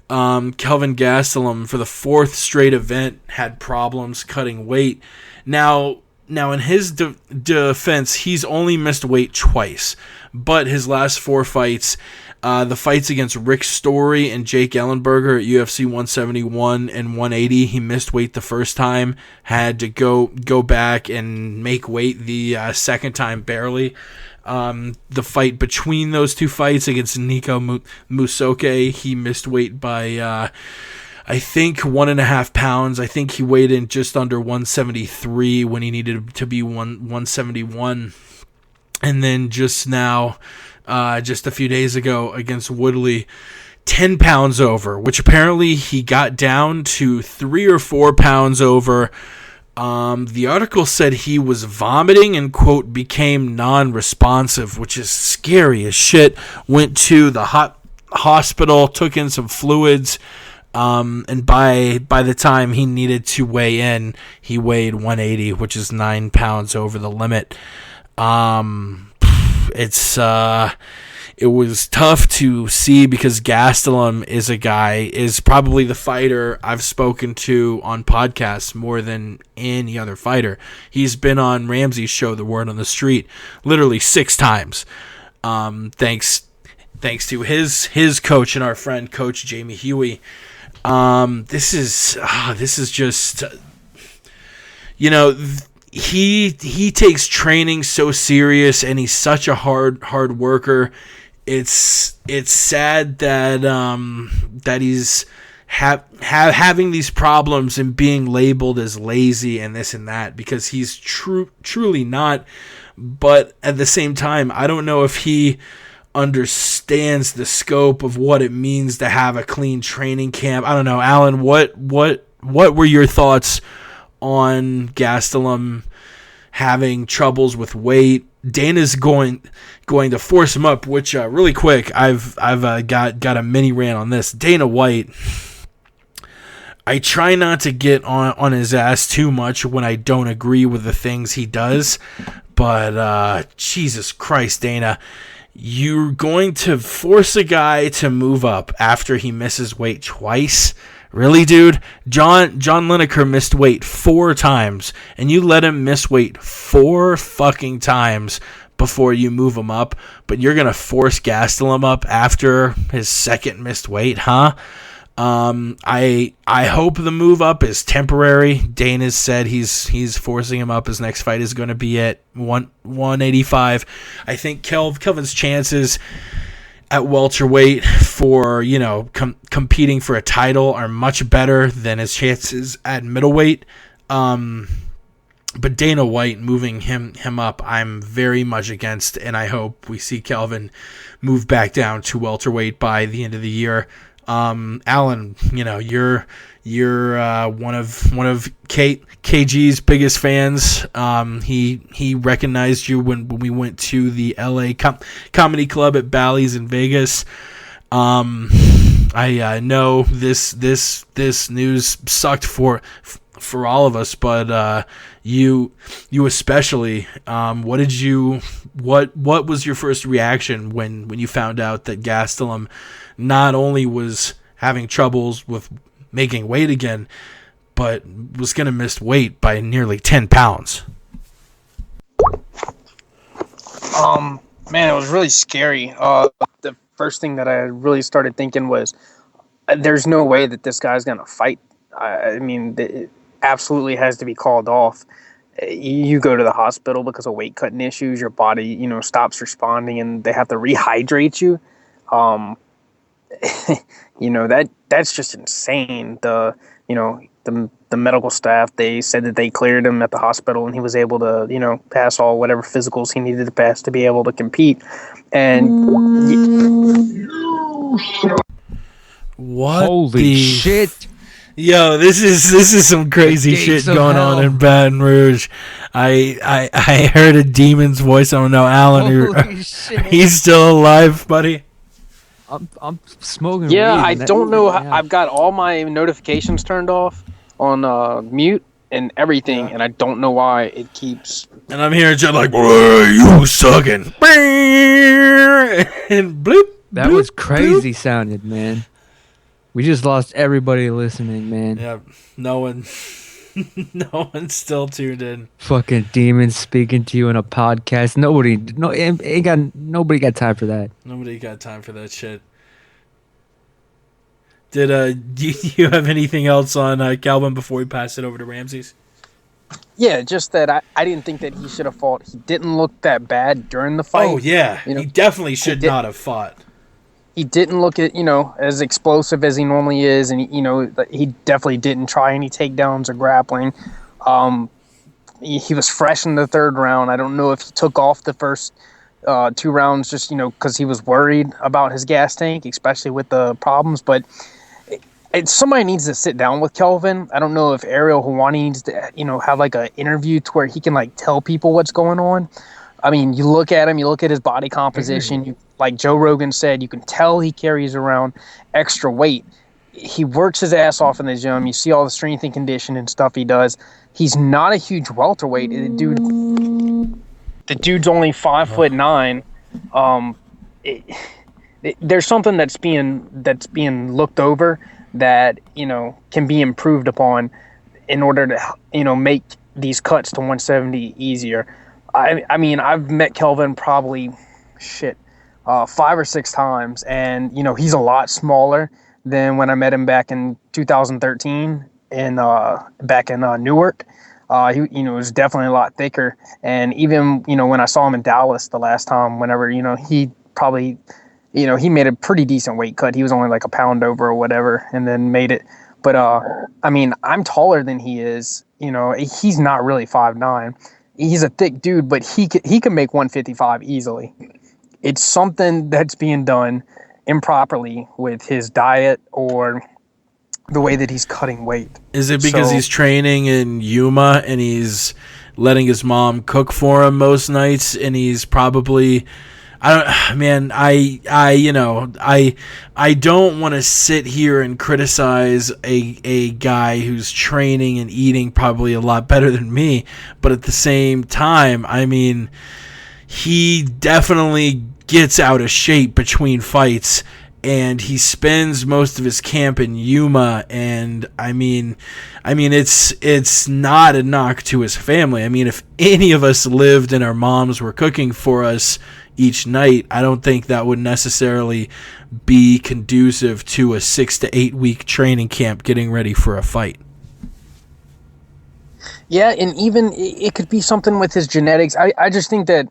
S1: Kelvin Gastelum, for the fourth straight event, had problems cutting weight. Now in his defense, he's only missed weight twice, but his last four fights, the fights against Rick Story and Jake Ellenberger at UFC 171 and 180, he missed weight the first time, had to go back and make weight the second time barely. The fight between those two fights against Nico Musoke, he missed weight by I think 1.5 pounds. I think he weighed in just under 173 when he needed to be 171. And then just now, just a few days ago against Woodley, 10 pounds over, which apparently he got down to 3 or 4 pounds over. The article said he was vomiting and, quote, became non-responsive, which is scary as shit. Went to the hospital, took in some fluids, and by the time he needed to weigh in, he weighed 180, which is 9 pounds over the limit. It was tough to see because Gastelum is probably the fighter I've spoken to on podcasts more than any other fighter. He's been on Ramsey's show, The Word on the Street, literally 6 times. Thanks to his coach and our friend, Coach Jamie Huey. This is just, you know, he takes training so serious, and he's such a hard worker. It's sad that that he's having these problems and being labeled as lazy and this and that, because he's truly not. But at the same time, I don't know if he understands the scope of what it means to have a clean training camp. I don't know, Alan. What were your thoughts on Gastelum having troubles with weight. Dana's going to force him up, which really quick, I've got a mini rant on this. Dana White, I try not to get on his ass too much when I don't agree with the things he does, but Jesus Christ, Dana, you're going to force a guy to move up after he misses weight twice? Really, dude? John Lineker missed weight 4 times, and you let him miss weight 4 fucking times before you move him up, but you're going to force Gastelum up after his second missed weight, huh? I hope the move up is temporary. Dana's said he's forcing him up. His next fight is going to be at 185. I think Kelvin's chances at welterweight for, competing for a title are much better than his chances at middleweight. But Dana White moving him up, I'm very much against, and I hope we see Kelvin move back down to welterweight by the end of the year. Alan, you're one of KG's biggest fans. He recognized you when we went to the LA Comedy Club at Bally's in Vegas. I know this news sucked for all of us, but you especially. What was your first reaction when you found out that Gastelum not only was having troubles with making weight again, but was going to miss weight by nearly 10 pounds?
S4: Man, it was really scary. The first thing that I really started thinking was, there's no way that this guy's going to fight. I mean, it absolutely has to be called off. You go to the hospital because of weight cutting issues, your body, stops responding, and they have to rehydrate you. That's just insane. The medical staff, they said that they cleared him at the hospital and he was able to, pass all whatever physicals he needed to pass to be able to compete. And
S1: what?
S3: Holy shit.
S1: Yo, this is some crazy shit going on in Baton Rouge. I heard a demon's voice. I don't know, Alan, he's still alive, buddy?
S3: I'm smoking.
S4: Yeah,
S3: weed,
S4: I don't know. I've got all my notifications turned off on mute and everything, and I don't know why it keeps.
S1: And I'm hearing shit like, "Boy, you sucking," and bloop.
S3: That was crazy sounded, man. We just lost everybody listening, man.
S1: Yeah, no one's still tuned in.
S3: Fucking demons speaking to you in a podcast. Nobody got time for that.
S1: Nobody got time for that shit. Did do you have anything else on Calvin before we pass it over to Ramses?
S4: Yeah, just that I didn't think that he should have fought. He didn't look that bad during the fight.
S1: Oh yeah, he definitely should not have fought.
S4: He didn't look as explosive as he normally is, and he definitely didn't try any takedowns or grappling. He was fresh in the third round. I don't know if he took off the first 2 rounds just because he was worried about his gas tank, especially with the problems. But somebody needs to sit down with Kelvin. I don't know if Ariel Helwani needs to have like an interview to where he can like tell people what's going on. I mean, you look at him, you look at his body composition. Like Joe Rogan said, you can tell he carries around extra weight. He works his ass off in the gym. You see all the strength and conditioning stuff he does. He's not a huge welterweight. The dude's only 5'9". There's something that's being looked over that can be improved upon in order to make these cuts to 170 easier. I mean, I've met Kelvin probably 5 or 6 times, and he's a lot smaller than when I met him back in 2013 back in Newark. He was definitely a lot thicker, and even when I saw him in Dallas the last time, whenever he probably he made a pretty decent weight cut. He was only like a pound over or whatever, and then made it. But I mean, I'm taller than he is. He's not really 5'9". He's a thick dude, but he can make 155 easily. It's something that's being done improperly with his diet or the way that he's cutting weight.
S1: Is it because he's training in Yuma and he's letting his mom cook for him most nights, and he's probably, I don't want to sit here and criticize a guy who's training and eating probably a lot better than me, but at the same time, I mean, he definitely gets out of shape between fights, and he spends most of his camp in Yuma, and I mean it's not a knock to his family. I mean, if any of us lived and our moms were cooking for us each night, I don't think that would necessarily be conducive to a 6 to 8 week training camp getting ready for a fight.
S4: Yeah, and even it could be something with his genetics. I just think that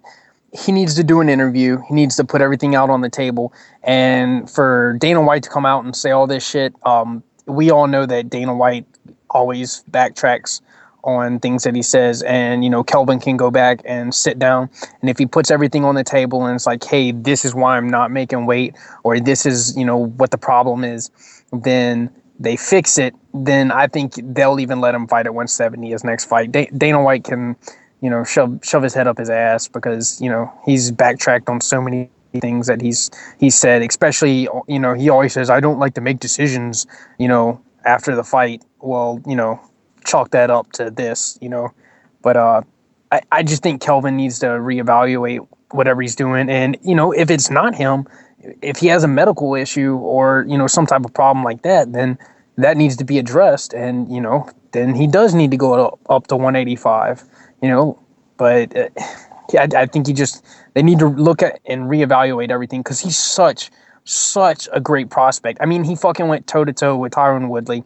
S4: he needs to do an interview. He needs to put everything out on the table. And for Dana White to come out and say all this shit, we all know that Dana White always backtracks on things that he says. And, Kelvin can go back and sit down. And if he puts everything on the table and it's like, hey, this is why I'm not making weight, or this is, what the problem is, then they fix it. Then I think they'll even let him fight at 170 his next fight. Dana White can shove his head up his ass because, he's backtracked on so many things that he's said, especially, he always says, I don't like to make decisions, after the fight. Well, chalk that up to this, but I just think Kelvin needs to reevaluate whatever he's doing. And, if it's not him, if he has a medical issue or, some type of problem like that, then that needs to be addressed. And, then he does need to go up to 185. But I think they need to look at and reevaluate everything because he's such a great prospect. I mean, he fucking went toe to toe with Tyron Woodley.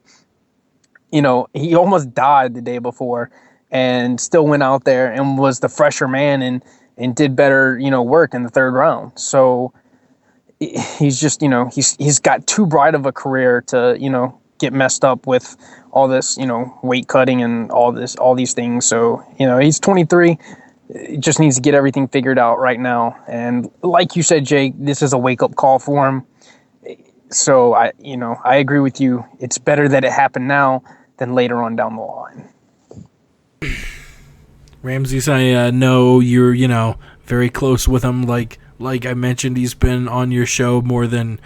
S4: He almost died the day before and still went out there and was the fresher man and did better, work in the third round. So he's just, he's got too bright of a career to, get messed up with all this, weight cutting and all these things. So, he's 23, just needs to get everything figured out right now. And like you said, Jake, this is a wake up call for him. So I agree with you. It's better that it happened now than later on down the line.
S1: Ramses, I know you're, very close with him. Like I mentioned, he's been on your show more than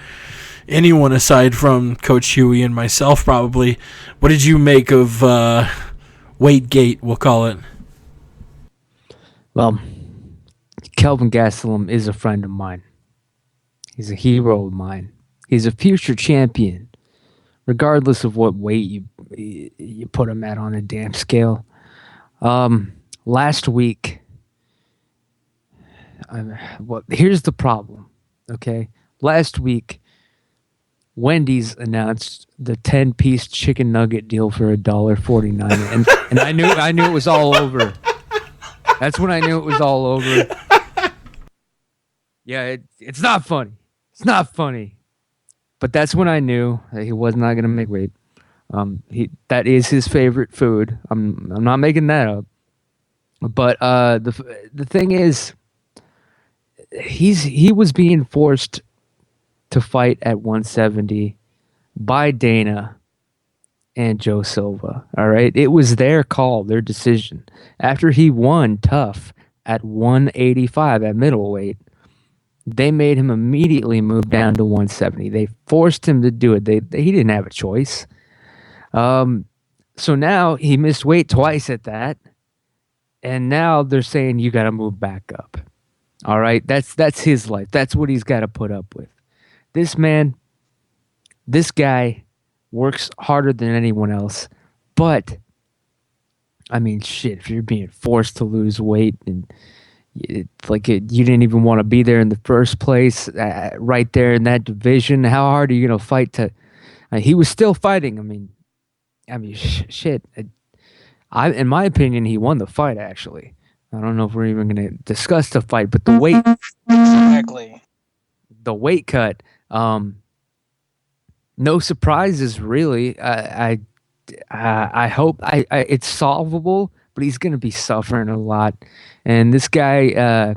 S1: anyone aside from Coach Huey and myself, probably. What did you make of Weightgate, we'll call it?
S3: Well, Kelvin Gastelum is a friend of mine. He's a hero of mine. He's a future champion, regardless of what weight you put him at on a damn scale. Last week, here's the problem, okay? Last week, Wendy's announced the 10-piece chicken nugget deal for $1.49, and I knew it was all over. That's when I knew it was all over. Yeah, it's not funny. It's not funny. But that's when I knew that he was not going to make weight. That is his favorite food. I'm not making that up. But the thing is, he was being forced to fight at 170 by Dana and Joe Silva. All right, it was their call, their decision. After he won tough at 185 at middleweight, they made him immediately move down to 170. They forced him to do it. He didn't have a choice. So now he missed weight twice at that, and now they're saying you got to move back up. All right, that's his life. That's what he's got to put up with. This guy works harder than anyone else, but I mean, shit, if you're being forced to lose weight and you didn't even want to be there in the first place, right there in that division, how hard are you going to fight to? He was still fighting. I mean, shit. In my opinion, he won the fight. Actually, I don't know if we're even going to discuss the fight, but the weight,
S4: Exactly.
S3: the weight cut. No surprises, really. I hope it's solvable, but he's going to be suffering a lot. And this guy,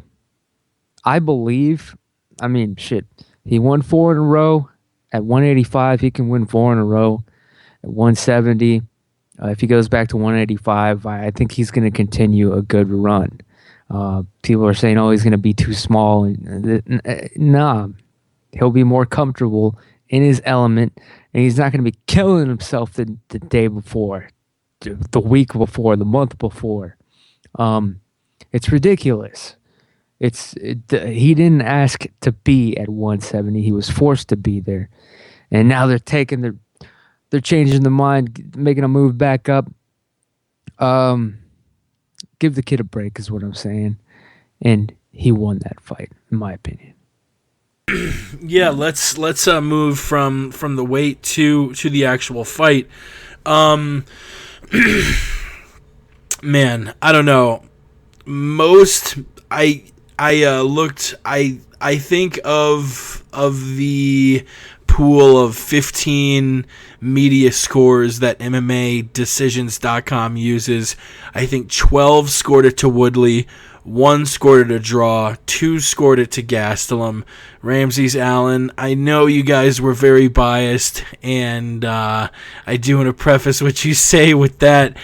S3: I believe, shit, he won 4 in a row. At 185, he can win 4 in a row. At 170, If he goes back to 185, I think he's going to continue a good run. People are saying, "Oh, he's going to be too small." Nah, he'll be more comfortable in his element, and he's not going to be killing himself the day before, the week before, the month before. It's ridiculous. He didn't ask to be at 170. He was forced to be there, and now they're changing the mind, making a move back up. Give the kid a break is what I'm saying, and he won that fight, in my opinion.
S1: Yeah, let's move from the weight to the actual fight. Man, I don't know. I think of the pool of 15 media scores that MMADecisions.com uses. I think 12 scored it to Woodley, 1 scored it a draw, 2 scored it to Gastelum. Ramses Allen, I know you guys were very biased, and I do want to preface what you say with that,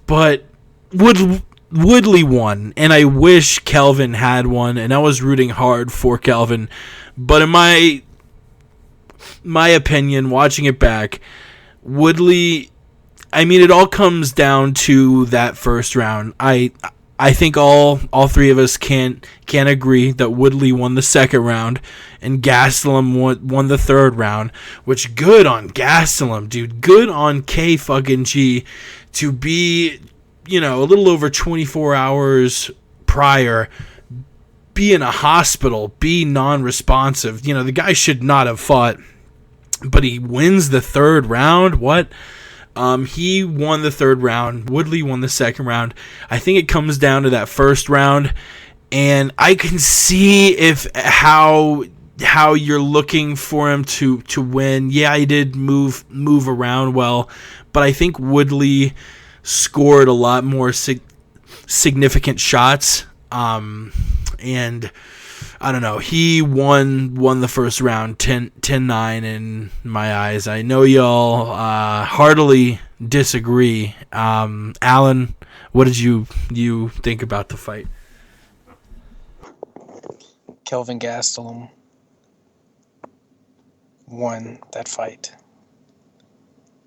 S1: but Woodley won, and I wish Kelvin had won, and I was rooting hard for Kelvin, but in my opinion, watching it back, Woodley, I mean, it all comes down to that first round. I think all three of us can agree that Woodley won the second round and Gastelum won the third round, which good on Gastelum, dude. Good on K fucking G to be, a little over 24 hours prior, be in a hospital, be non-responsive. The guy should not have fought, but he wins the third round. What? He won the third round. Woodley won the second round. I think it comes down to that first round, and I can see how you're looking for him to win. Yeah, he did move around well, but I think Woodley scored a lot more significant shots. And I don't know. He won the first round 10-9 in my eyes. I know y'all heartily disagree. Alan, what did you think about the fight?
S4: Kelvin Gastelum won that fight.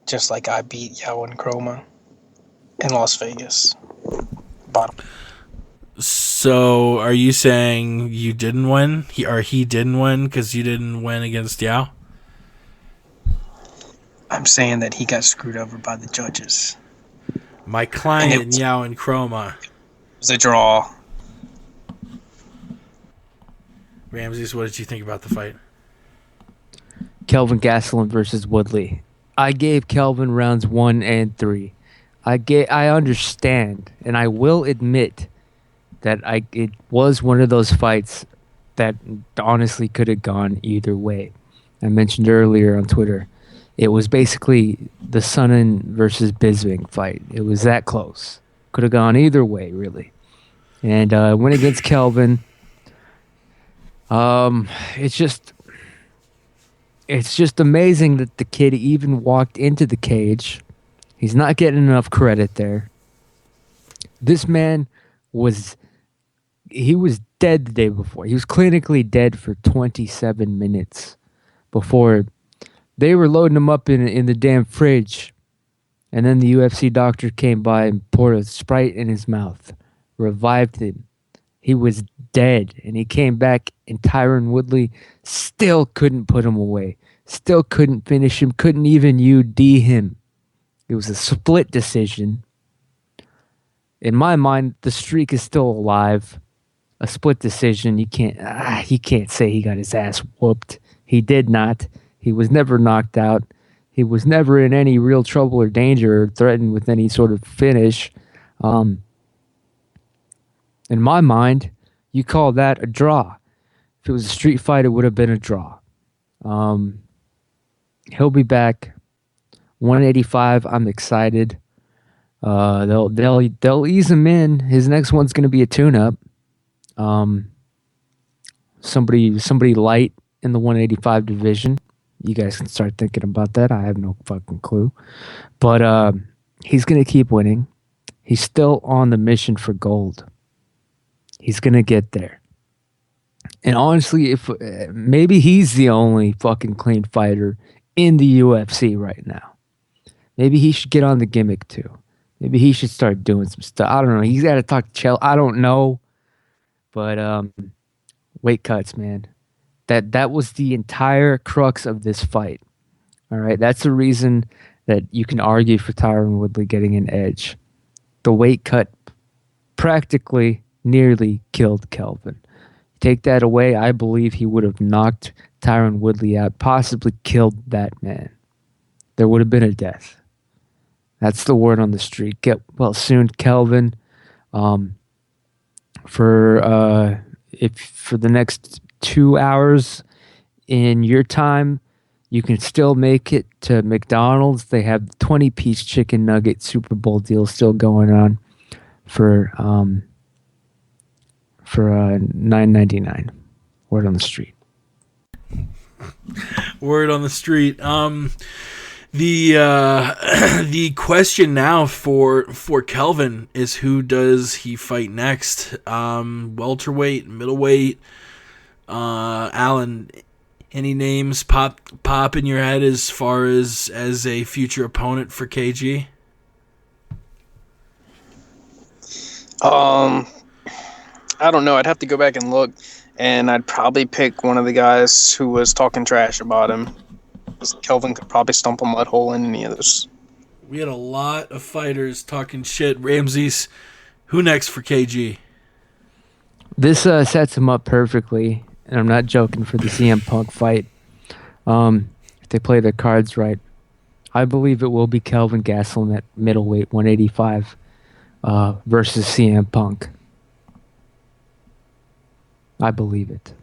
S4: Just like I beat Yawan Chroma in Las Vegas. Bottom.
S1: So, are you saying you didn't win? He didn't win because you didn't win against Yao?
S4: I'm saying that he got screwed over by the judges.
S1: My client, Yao and Chroma.
S4: It was a draw.
S1: Ramses, what did you think about the fight?
S3: Kelvin Gastelum versus Woodley. I gave Kelvin rounds 1 and 3. I understand, and I will admit that it was one of those fights that honestly could have gone either way. I mentioned earlier on Twitter, it was basically the Sonnen versus Bisping fight. It was that close. Could have gone either way, really. And went against Kelvin. It's just amazing that the kid even walked into the cage. He's not getting enough credit there. This man was dead the day before. He was clinically dead for 27 minutes before they were loading him up in the damn fridge. And then the UFC doctor came by and poured a Sprite in his mouth, revived him. He was dead, and he came back, and Tyron Woodley still couldn't put him away. Still couldn't finish him, couldn't even UD him. It was a split decision. In my mind, the streak is still alive. A split decision, he can't say he got his ass whooped. He did not. He was never knocked out. He was never in any real trouble or danger or threatened with any sort of finish. In my mind, you call that a draw. If it was a street fight, it would have been a draw. He'll be back. 185. I'm excited. They'll ease him in. His next one's going to be a tune-up. Somebody light in the 185 division. You guys can start thinking about that. I have no fucking clue. But He's going to keep winning. He's still on the mission for gold. He's going to get there. And honestly, if maybe he's the only fucking clean fighter in the UFC right now. Maybe he should get on the gimmick too. Maybe he should start doing some stuff. I don't know. He's got to talk to Chell. I don't know. But weight cuts, man. That was the entire crux of this fight. All right. That's the reason that you can argue for Tyron Woodley getting an edge. The weight cut practically nearly killed Kelvin. Take that away, I believe he would have knocked Tyron Woodley out, possibly killed that man. There would have been a death. That's the word on the street. Get well soon, Kelvin. For the next 2 hours in your time, you can still make it to McDonald's. They have 20-piece chicken nugget Super Bowl deal still going on for $9.99. Word on the street.
S1: Word on the street. The question now for Kelvin is, who does he fight next? Welterweight, middleweight. Alan, any names pop in your head as far as a future opponent for KG?
S4: I don't know. I'd have to go back and look, and I'd probably pick one of the guys who was talking trash about him. Kelvin could probably stump a mud hole in any of those.
S1: We had a lot of fighters talking shit. Ramses, who next for KG?
S3: This sets him up perfectly, and I'm not joking, for the CM Punk fight. If they play their cards right, I believe it will be Kelvin Gastelum at middleweight 185 versus CM Punk. I believe it.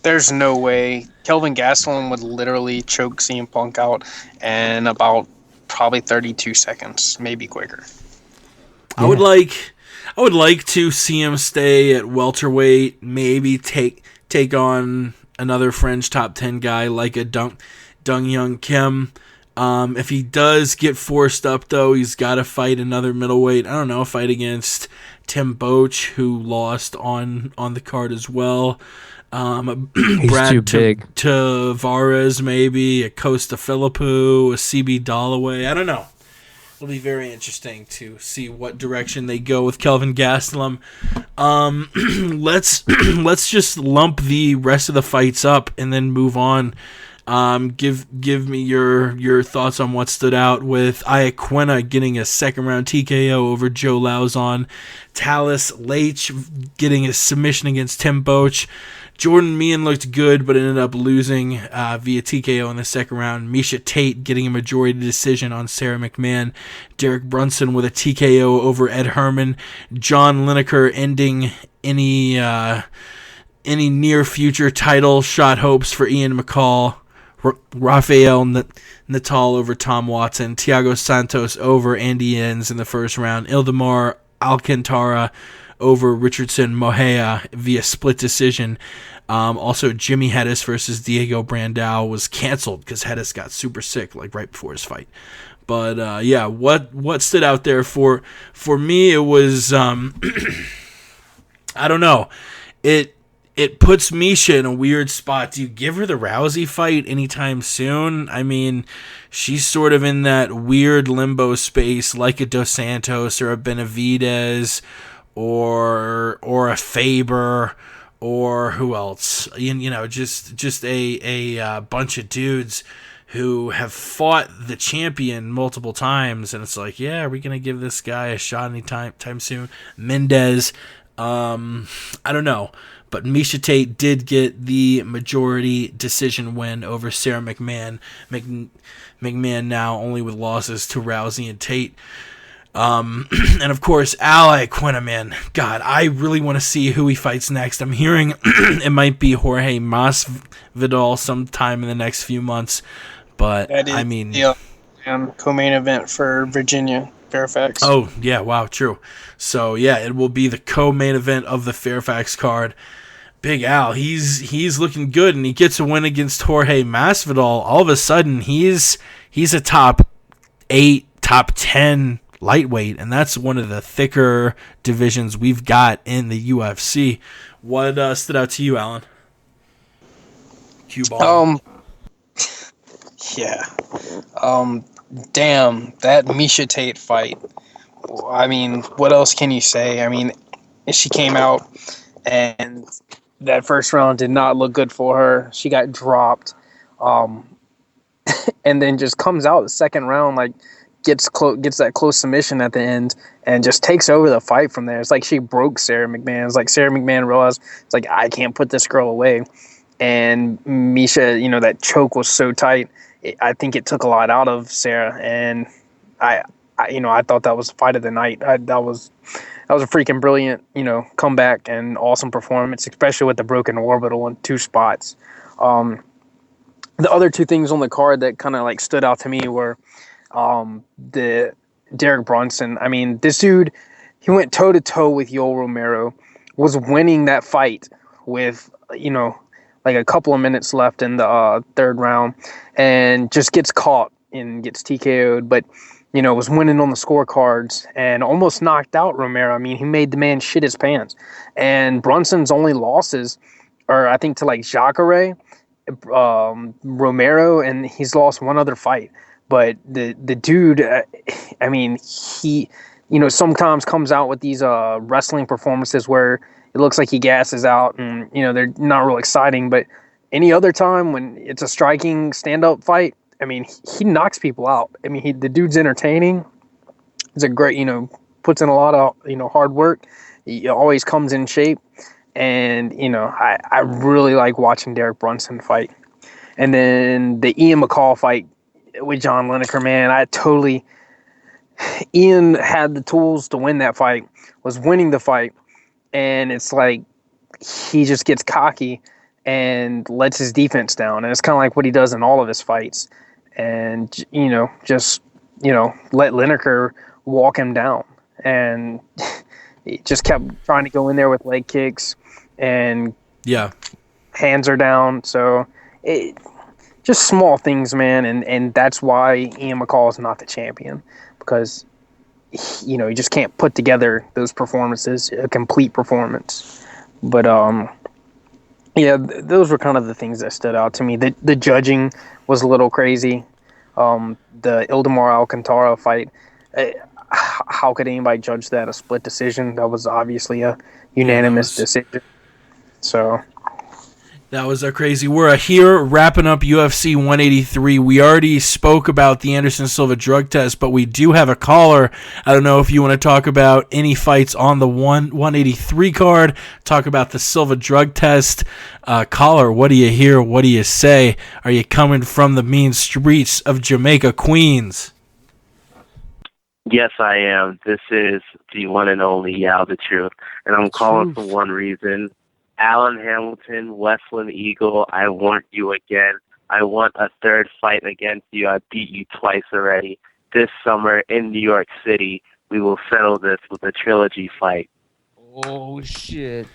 S4: There's no way. Kelvin Gastelum would literally choke CM Punk out in about probably 32 seconds, maybe quicker.
S1: Yeah. I would like to see him stay at welterweight, maybe take on another French top 10 guy like a Dung Young Kim. If he does get forced up, though, he's got to fight another middleweight. I don't know, fight against Tim Boach, who lost on the card as well.
S3: He's
S1: Brad
S3: too big.
S1: Tavares, maybe a Costa Philippou, a CB Dollaway. I don't know. It'll be very interesting to see what direction they go with Kelvin Gastelum. Let's just lump the rest of the fights up and then move on. Give me your thoughts on what stood out with Iaquinta getting a second round TKO over Joe Lauzon, Talis Leitch getting a submission against Tim Boach. Jordan Meehan looked good, but ended up losing via TKO in the second round. Misha Tate getting a majority decision on Sarah McMahon. Derek Brunson with a TKO over Ed Herman. John Lineker ending any near future title shot hopes for Ian McCall. Rafael Natal over Tom Watson. Thiago Santos over Andy Enns in the first round. Ildemar Alcantara over Richardson Mohea via split decision. Also, Jimmy Hedis versus Diego Brandao was canceled because Hedis got super sick like right before his fight. But yeah, what stood out there for me? It was I don't know. It puts Misha in a weird spot. Do you give her the Rousey fight anytime soon? I mean, she's sort of in that weird limbo space, like a Dos Santos or a Benavidez or a Faber or who else? You know, just a bunch of dudes who have fought the champion multiple times, and it's like, yeah, are we gonna give this guy a shot anytime soon? Mendez, I don't know. But Misha Tate did get the majority decision win over Sarah McMahon. McMahon now only with losses to Rousey and Tate. And of course, Al Iaquinta, man. God, I really want to see who he fights next. I'm hearing it might be Jorge Masvidal sometime in the next few months. But, I mean...
S4: Yeah, co-main event for Virginia. Fairfax.
S1: Oh, yeah, wow, true. So, yeah, it will be the co-main event of the Fairfax card. Big Al, he's looking good, and he gets a win against Jorge Masvidal. All of a sudden, he's a top 8, top 10 lightweight, and that's one of the thicker divisions we've got in the UFC. What stood out to you, Alan? Cue ball.
S4: Yeah. Damn, that Misha Tate fight. I mean, what else can you say? I mean, she came out and that first round did not look good for her. She got dropped. And then just comes out the second round, like gets that close submission at the end and just takes over the fight from there. It's like she broke Sarah McMahon. It's like Sarah McMahon realized, it's like, I can't put this girl away. And Misha, that choke was so tight. I think it took a lot out of Sarah, and I thought that was the fight of the night. That was a freaking brilliant, comeback and awesome performance, especially with the broken orbital in 2 spots. The other 2 things on the card that kind of like stood out to me were the Derek Brunson. I mean, this dude, he went toe to toe with Yoel Romero, was winning that fight with, like a couple of minutes left in the third round, and just gets caught and gets TKO'd, but was winning on the scorecards and almost knocked out Romero. I mean, he made the man shit his pants. And Brunson's only losses are, I think, to like Jacare, Romero, and he's lost one other fight. But the dude, I mean, he, sometimes comes out with these wrestling performances where it looks like he gasses out and, they're not real exciting. But any other time when it's a striking stand-up fight, I mean, he knocks people out. I mean, the dude's entertaining. He's a great, puts in a lot of, hard work. He always comes in shape. And, I really like watching Derek Brunson fight. And then the Ian McCall fight with John Lineker, man, Ian had the tools to win that fight, was winning the fight. And it's like he just gets cocky and lets his defense down. And it's kind of like what he does in all of his fights. And, just, let Lineker walk him down. And he just kept trying to go in there with leg kicks and hands are down. So just small things, man. And that's why Ian McCall is not the champion, because he just can't put together those performances, a complete performance. But those were kind of the things that stood out to me. The judging was a little crazy. The Ildemar Alcantara fight, how could anybody judge that a split decision? That was obviously a unanimous decision. So
S1: that was crazy. We're here wrapping up UFC 183. We already spoke about the Anderson Silva drug test, but we do have a caller. I don't know if you want to talk about any fights on the 183 card, talk about the Silva drug test. Caller, what do you hear? What do you say? Are you coming from the mean streets of Jamaica, Queens?
S5: Yes, I am. This is the one and only Yao the Truth, and I'm calling for one reason. Alan Hamilton, Westland Eagle, I want you again. I want a third fight against you. I beat you twice already. This summer in New York City, we will settle this with a trilogy fight.
S3: Oh, shit.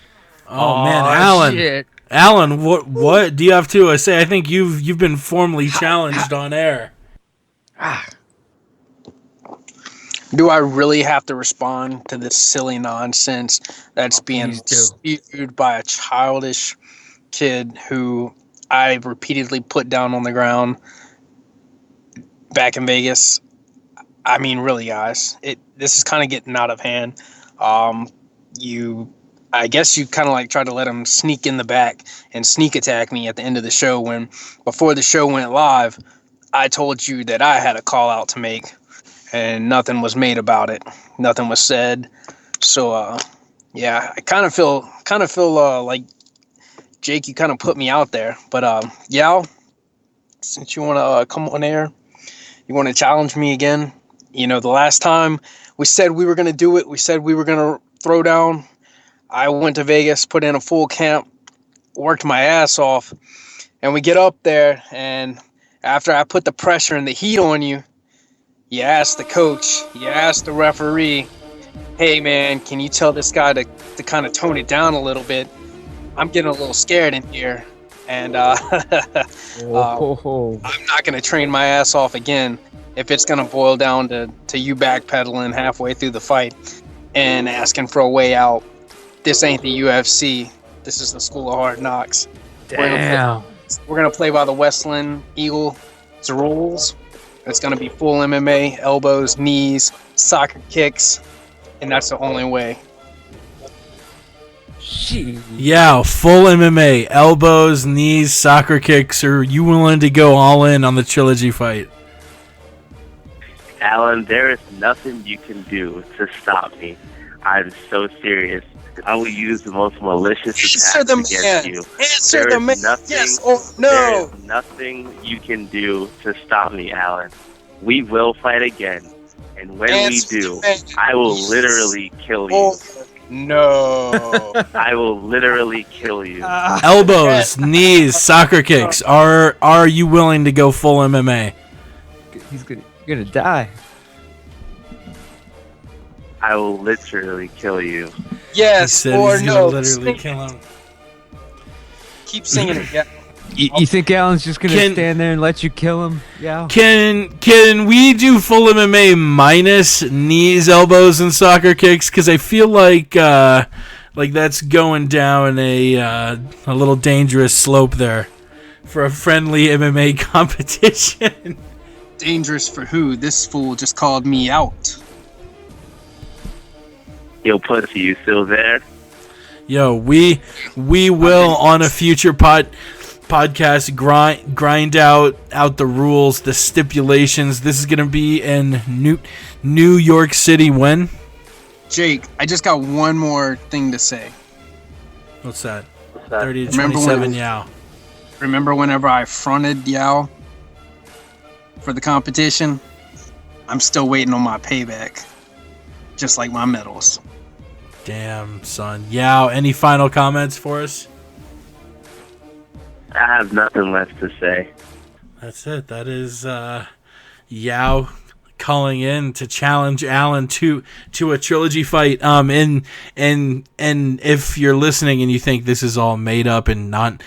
S1: Oh, man, Alan. Shit. Alan, what do you have to say? I think you've been formally challenged on air.
S4: Do I really have to respond to this silly nonsense that's being spewed by a childish kid who I repeatedly put down on the ground back in Vegas? I mean, really, guys, this is kind of getting out of hand. I guess you kind of like tried to let him sneak in the back and sneak attack me at the end of the show, when before the show went live, I told you that I had a call out to make. And nothing was made about it. Nothing was said. So, I kind of feel like, Jake, you kind of put me out there. But, Yao, since you want to come on air, you want to challenge me again. The last time we said we were going to do it, we said we were going to throw down. I went to Vegas, put in a full camp, worked my ass off. And we get up there, and after I put the pressure and the heat on you, you ask the coach, you ask the referee, hey, man, can you tell this guy to kind of tone it down a little bit? I'm getting a little scared in here, and I'm not going to train my ass off again. if it's gonna boil down to you backpedaling halfway through the fight and asking for a way out, this ain't the UFC. This is the School of Hard Knocks.
S3: Damn.
S4: We're gonna play by the Westland Eagles rules. It's gonna be full MMA, elbows, knees, soccer kicks, and that's the only way.
S1: Yeah, full MMA, elbows, knees, soccer kicks. Are you willing to go all in on the trilogy fight?
S5: Alan, there is nothing you can do to stop me. I'm so serious. I will use the most malicious attacks against you.
S4: Answer the man. Yes or no.
S5: There is nothing you can do to stop me, Alan. We will fight again. And when we do, I will literally kill you.
S4: No.
S5: I will literally kill you.
S1: Elbows, knees, soccer kicks. Are you willing to go full MMA?
S3: He's gonna die.
S5: I will literally kill you.
S4: Yes or no.
S1: Literally kill him.
S4: Keep singing it. Yeah.
S3: You think Alan's just gonna stand there and let you kill him? Yeah.
S1: Can we do full MMA minus knees, elbows, and soccer kicks? Because I feel like that's going down a little dangerous slope there for a friendly MMA competition.
S4: Dangerous for who? This fool just called me out.
S5: Yo, pussy, you still there?
S1: Yo, we will on a future podcast grind out the rules, the stipulations. This is gonna be in New York City when?
S4: Jake, I just got one more thing to say.
S1: What's that? 30 to 27 Yao.
S4: Remember whenever I fronted Yao for the competition? I'm still waiting on my payback. Just like my medals.
S1: Damn, son. Yao, any final comments for us?
S5: I have nothing left to say.
S1: That's it. That is Yao calling in to challenge Alan to a trilogy fight. And if you're listening and you think this is all made up and not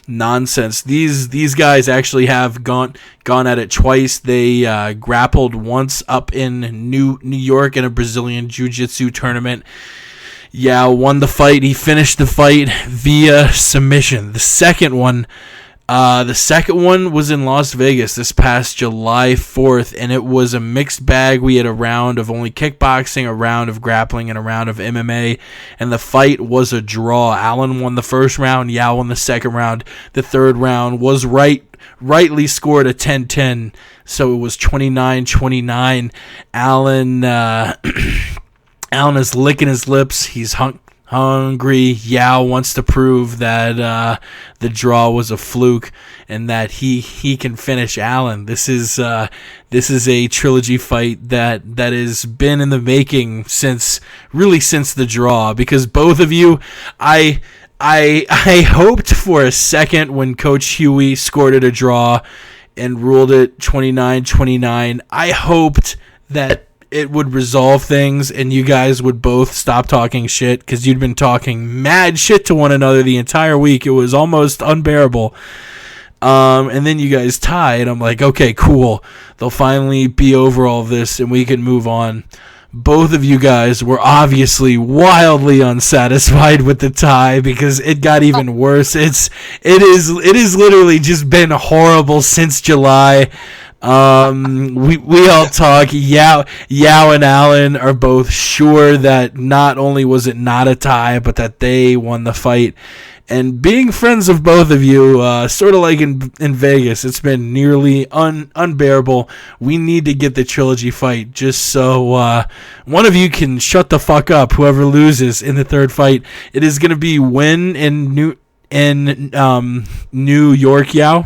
S1: nonsense, these guys actually have gone at it twice. They grappled once up in New York in a Brazilian Jiu-Jitsu tournament. Yao won the fight. He finished the fight via submission. The second one was in Las Vegas this past July 4th, and it was a mixed bag. We had a round of only kickboxing, a round of grappling, and a round of MMA, and the fight was a draw. Alan won the first round, Yao won the second round. The third round was rightly scored a 10-10, so it was 29-29. Alan is licking his lips. He's hungry. Yao wants to prove that the draw was a fluke and that he can finish Alan. This is a trilogy fight that has been in the making since the draw, because both of you, I hoped for a second when Coach Huey scored it a draw and ruled it 29-29. I hoped that it would resolve things and you guys would both stop talking shit, because you'd been talking mad shit to one another the entire week. It was almost unbearable. And then you guys tied. I'm like, okay, cool. They'll finally be over all this and we can move on. Both of you guys were obviously wildly unsatisfied with the tie, because it got even worse. It is literally just been horrible since July. We all talk. Yao and Alan are both sure that not only was it not a tie, but that they won the fight. And being friends of both of you, sort of like in Vegas, it's been nearly unbearable. We need to get the trilogy fight just so one of you can shut the fuck up, whoever loses in the third fight. It is going to be when in New York, Yao?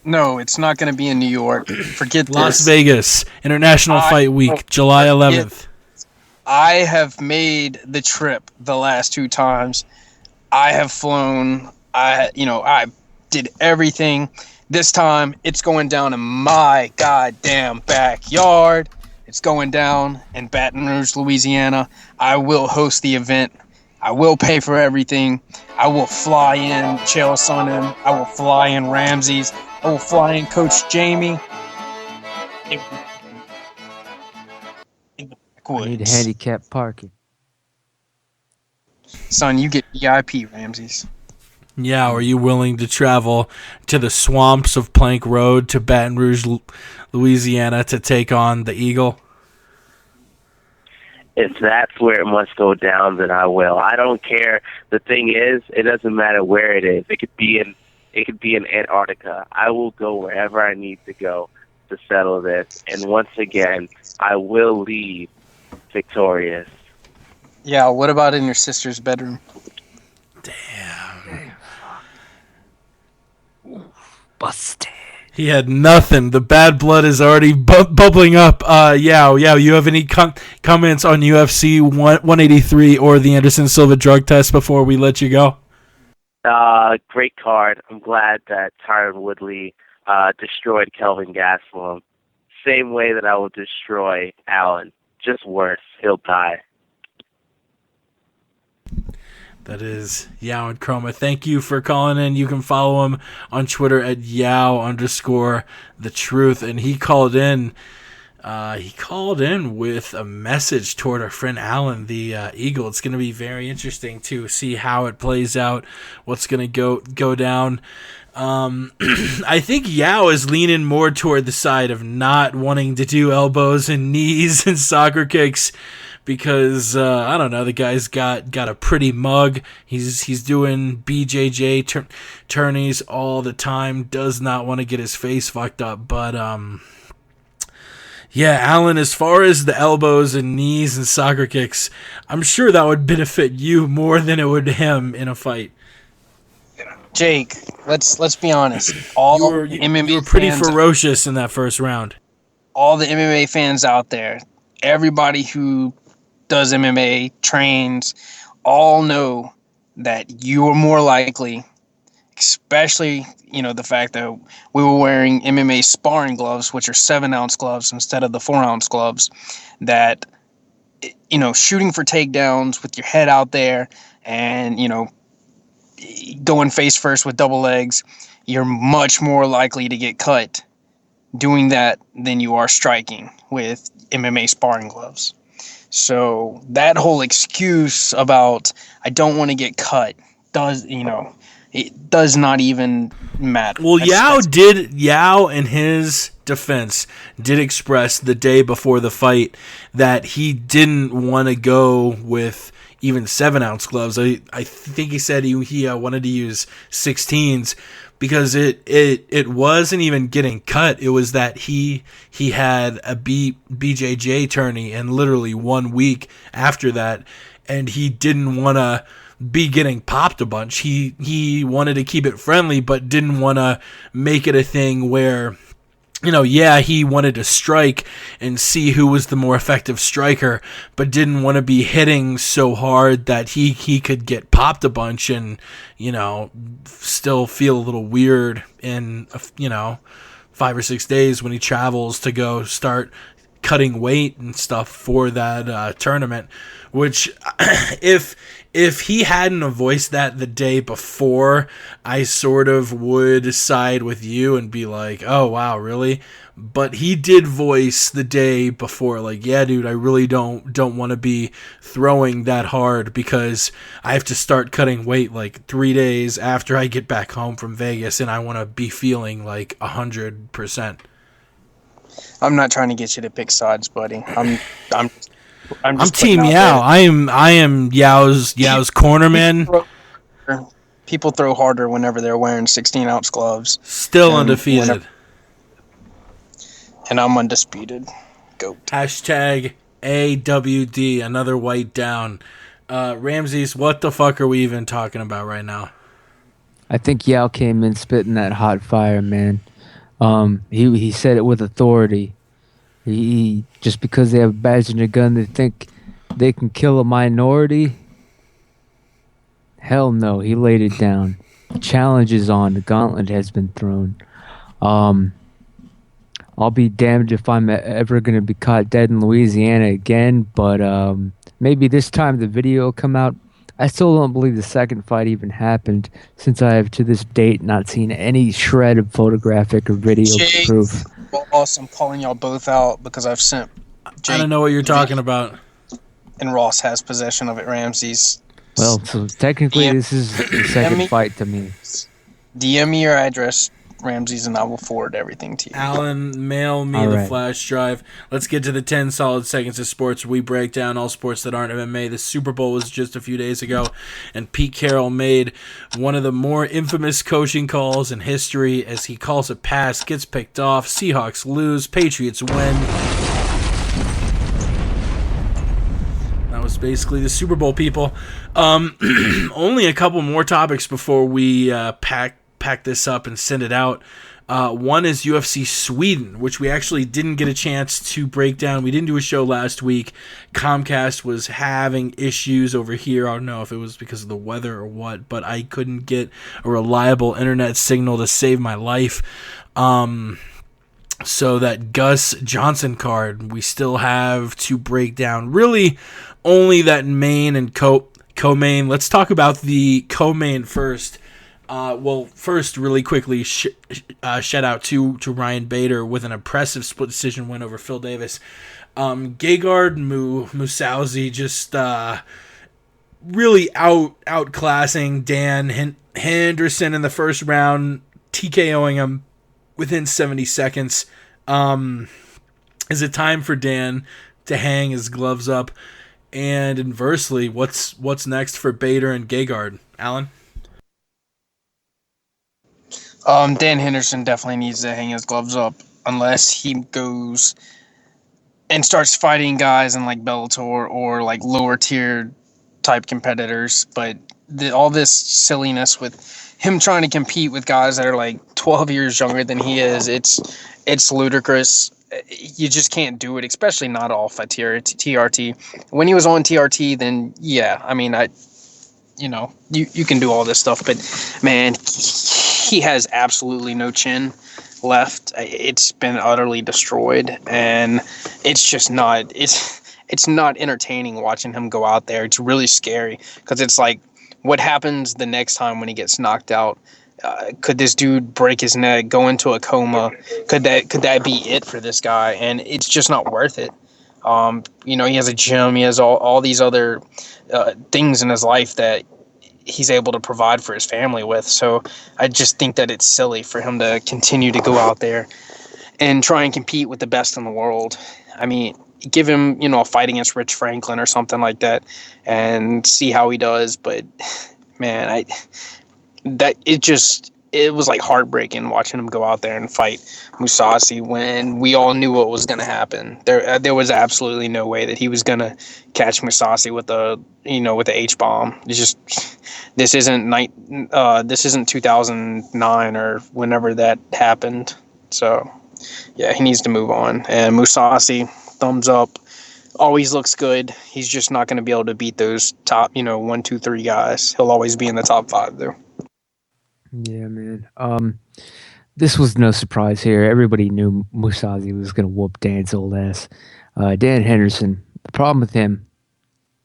S4: No, it's not going to be in New York. Forget this.
S1: Las Vegas, International Fight Week, July 11th.
S4: I have made the trip the last two times. I have flown. I did everything. This time, it's going down in my goddamn backyard. It's going down in Baton Rouge, Louisiana. I will host the event. I will pay for everything. I will fly in Chael Sonnen. I will fly in Ramses. I will fly in Coach Jamie.
S3: I need
S4: Woods.
S3: handicap parking.
S4: Son, you get VIP, Ramses.
S1: Yeah, are you willing to travel to the swamps of Plank Road to Baton Rouge, Louisiana to take on the Eagle?
S5: If that's where it must go down, then I will. I don't care. The thing is, it doesn't matter where it is. It could be in Antarctica. I will go wherever I need to go to settle this. And once again, I will leave victorious.
S4: Yeah, what about in your sister's bedroom?
S3: Busted.
S1: He had nothing. The bad blood is already bubbling up. Yeah. You have any comments on UFC 183 or the Anderson Silva drug test before we let you go?
S5: Great card. I'm glad that Tyron Woodley destroyed Kelvin Gastelum. Same way that I will destroy Allen. Just worse. He'll die.
S1: That is Yao and Chroma. Thank you for calling in. You can follow him on Twitter at Yao_the truth. And he called in. With a message toward our friend Allen, the Eagle. It's going to be very interesting to see how it plays out. What's going to go down. I think Yao is leaning more toward the side of not wanting to do elbows and knees and soccer kicks. Because I don't know, the guy's got a pretty mug. He's doing BJJ tourneys all the time. Does not want to get his face fucked up. But yeah, Alan, as far as the elbows and knees and soccer kicks, I'm sure that would benefit you more than it would him in a fight.
S4: Jake, let's be honest. All
S1: You were pretty ferocious in that first round.
S4: All the MMA fans out there, everybody who does MMA, trains, all know that you are more likely, especially, the fact that we were wearing MMA sparring gloves, which are 7-ounce gloves instead of the 4-ounce gloves, that, shooting for takedowns with your head out there and, going face first with double legs, you're much more likely to get cut doing that than you are striking with MMA sparring gloves. So that whole excuse about I don't want to get cut it does not even matter.
S1: Well, Yao in his defense did express the day before the fight that he didn't want to go with even 7-ounce gloves. I think he said he wanted to use 16s because it wasn't even getting cut. It was that he had a BJJ tourney and literally 1 week after that, and he didn't want to be getting popped a bunch. He wanted to keep it friendly, but didn't want to make it a thing where, he wanted to strike and see who was the more effective striker, but didn't want to be hitting so hard that he could get popped a bunch and, still feel a little weird in, 5 or 6 days when he travels to go start cutting weight and stuff for that tournament. Which, if he hadn't voiced that the day before, I sort of would side with you and be like, oh, wow, really? But he did voice the day before, like, yeah, dude, I really don't want to be throwing that hard because I have to start cutting weight like 3 days after I get back home from Vegas, and I want to be feeling like 100%.
S4: I'm not trying to get you to pick sides, buddy. I'm
S1: Team Yao. I am Yao's cornerman.
S4: People throw harder whenever they're wearing 16-ounce gloves.
S1: Still undefeated.
S4: And I'm undisputed. Goat.
S1: Hashtag AWD, another white down. Ramses, what the fuck are we even talking about right now?
S3: I think Yao came in spitting that hot fire, man. He said it with authority. He just because they have a badge and a gun, they think they can kill a minority. Hell no, he laid it down. Challenge is on. The gauntlet has been thrown. I'll be damned if I'm ever going to be caught dead in Louisiana again, but maybe this time the video will come out. I still don't believe the second fight even happened, since I have to this date not seen any shred of photographic or video proof.
S4: Boss, I'm calling y'all both out because I've sent
S1: I don't know what you're talking about.
S4: And Ross has possession of it. Ramsey's.
S3: Well, so technically, this is the second fight to me.
S4: DM me your address, Ramsey's, and I will forward everything to you.
S1: Alan, mail me the flash drive. Let's get to the 10 solid seconds of sports. We break down all sports that aren't MMA. The Super Bowl was just a few days ago, and Pete Carroll made one of the more infamous coaching calls in history as he calls a pass, gets picked off, Seahawks lose, Patriots win. That was basically the Super Bowl, people. Only a couple more topics before we pack this up and send it out. One is UFC Sweden, which we actually didn't get a chance to break down. We didn't do a show last week. Comcast was having issues over here. I don't know if it was because of the weather or what, but I couldn't get a reliable internet signal to save my life. So that Gus Johnson card, we still have to break down. Really, only that main and co-main. Let's talk about the co-main first. First, really quickly, shout out to Ryan Bader with an impressive split decision win over Phil Davis. Gegard Mousasi just really outclassing Dan Henderson in the first round, TKOing him within 70 seconds. Is it time for Dan to hang his gloves up? And inversely, what's next for Bader and Gegard? Alan?
S4: Dan Henderson definitely needs to hang his gloves up unless he goes and starts fighting guys in like Bellator or like lower tier type competitors. But all this silliness with him trying to compete with guys that are like 12 years younger than he is, it's ludicrous. You just can't do it, especially not off at TRT. When he was on TRT, then yeah, I mean, you can do all this stuff, but man, he has absolutely no chin left. It's been utterly destroyed, and it's just not. It's not entertaining watching him go out there. It's really scary because it's like, what happens the next time when he gets knocked out? Could this dude break his neck, go into a coma? Could that be it for this guy? And it's just not worth it. He has a gym. He has all these other things in his life that he's able to provide for his family with. So I just think that it's silly for him to continue to go out there and try and compete with the best in the world. I mean, give him, a fight against Rich Franklin or something like that and see how he does. But man, it was like heartbreaking watching him go out there and fight Mousasi when we all knew what was going to happen. There was absolutely no way that he was going to catch Mousasi with the H-bomb. It's just, this isn't 2009 or whenever that happened. So yeah, he needs to move on. And Mousasi, thumbs up. Always looks good. He's just not going to be able to beat those top, 1, 2, 3 guys. He'll always be in the top 5 though.
S3: Yeah, man. This was no surprise here. Everybody knew Mousasi was going to whoop Dan's old ass. Dan Henderson, the problem with him,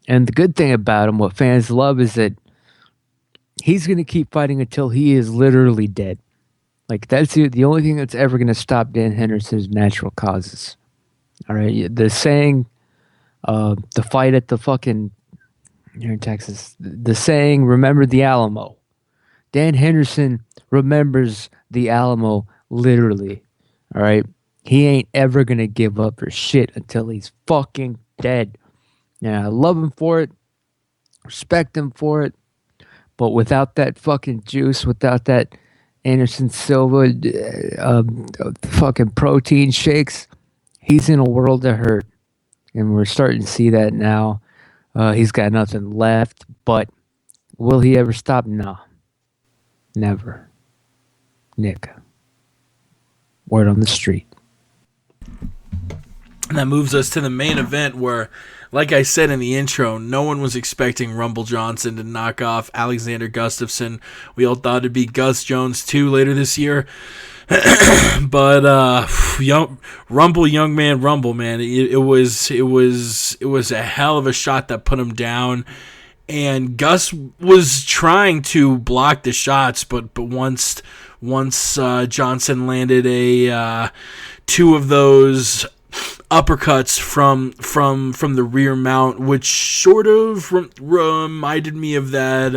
S3: and the good thing about him, what fans love, is that he's going to keep fighting until he is literally dead. Like, that's the only thing that's ever going to stop Dan Henderson's natural causes. All right? The saying, the fight at the fucking, here in Texas, the saying, remember the Alamo. Dan Henderson remembers the Alamo literally, all right? He ain't ever going to give up or shit until he's fucking dead. Yeah, I love him for it, respect him for it, but without that fucking juice, without that Anderson Silva fucking protein shakes, he's in a world of hurt. And we're starting to see that now. He's got nothing left, but will he ever stop? No. Never. Nick. Word on the street.
S1: And that moves us to the main event where, like I said in the intro, no one was expecting Rumble Johnson to knock off Alexander Gustafsson. We all thought it'd be Gus Jones too later this year. But young man Rumble, man, it was a hell of a shot that put him down. And Gus was trying to block the shots, but once Johnson landed two of those uppercuts from the rear mount, which sort of reminded me of that.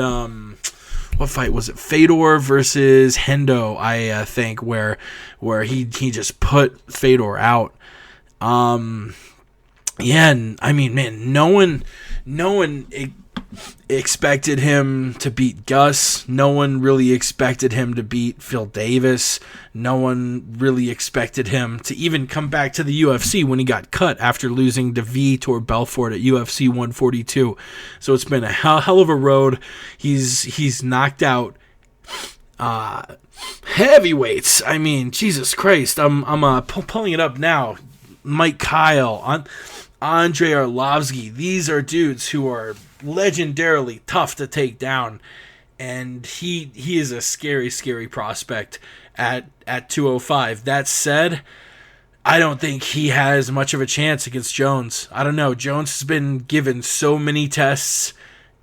S1: What fight was it? Fedor versus Hendo, I think, where he just put Fedor out. Yeah, and I mean, man, no one expected him to beat Gus. No one really expected him to beat Phil Davis. No one really expected him to even come back to the UFC when he got cut after losing to Vitor Belfort at UFC 142. So it's been a hell of a road. He's knocked out heavyweights. I mean, Jesus Christ. I'm pulling it up now. Mike Kyle, Andrei Arlovsky. These are dudes who are legendarily tough to take down, and he is a scary prospect at 205. That said, I don't think he has much of a chance against Jones. I don't know. Jones has been given so many tests,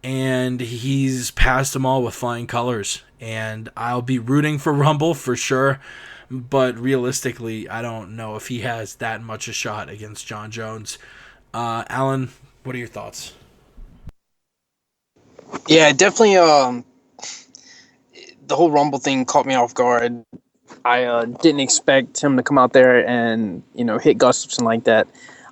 S1: and he's passed them all with flying colors. And I'll be rooting for Rumble for sure, but realistically, I don't know if he has that much a shot against John Jones. Alan, what are your thoughts?
S4: Yeah, definitely. The whole Rumble thing caught me off guard. I didn't expect him to come out there and hit Gustafsson like that.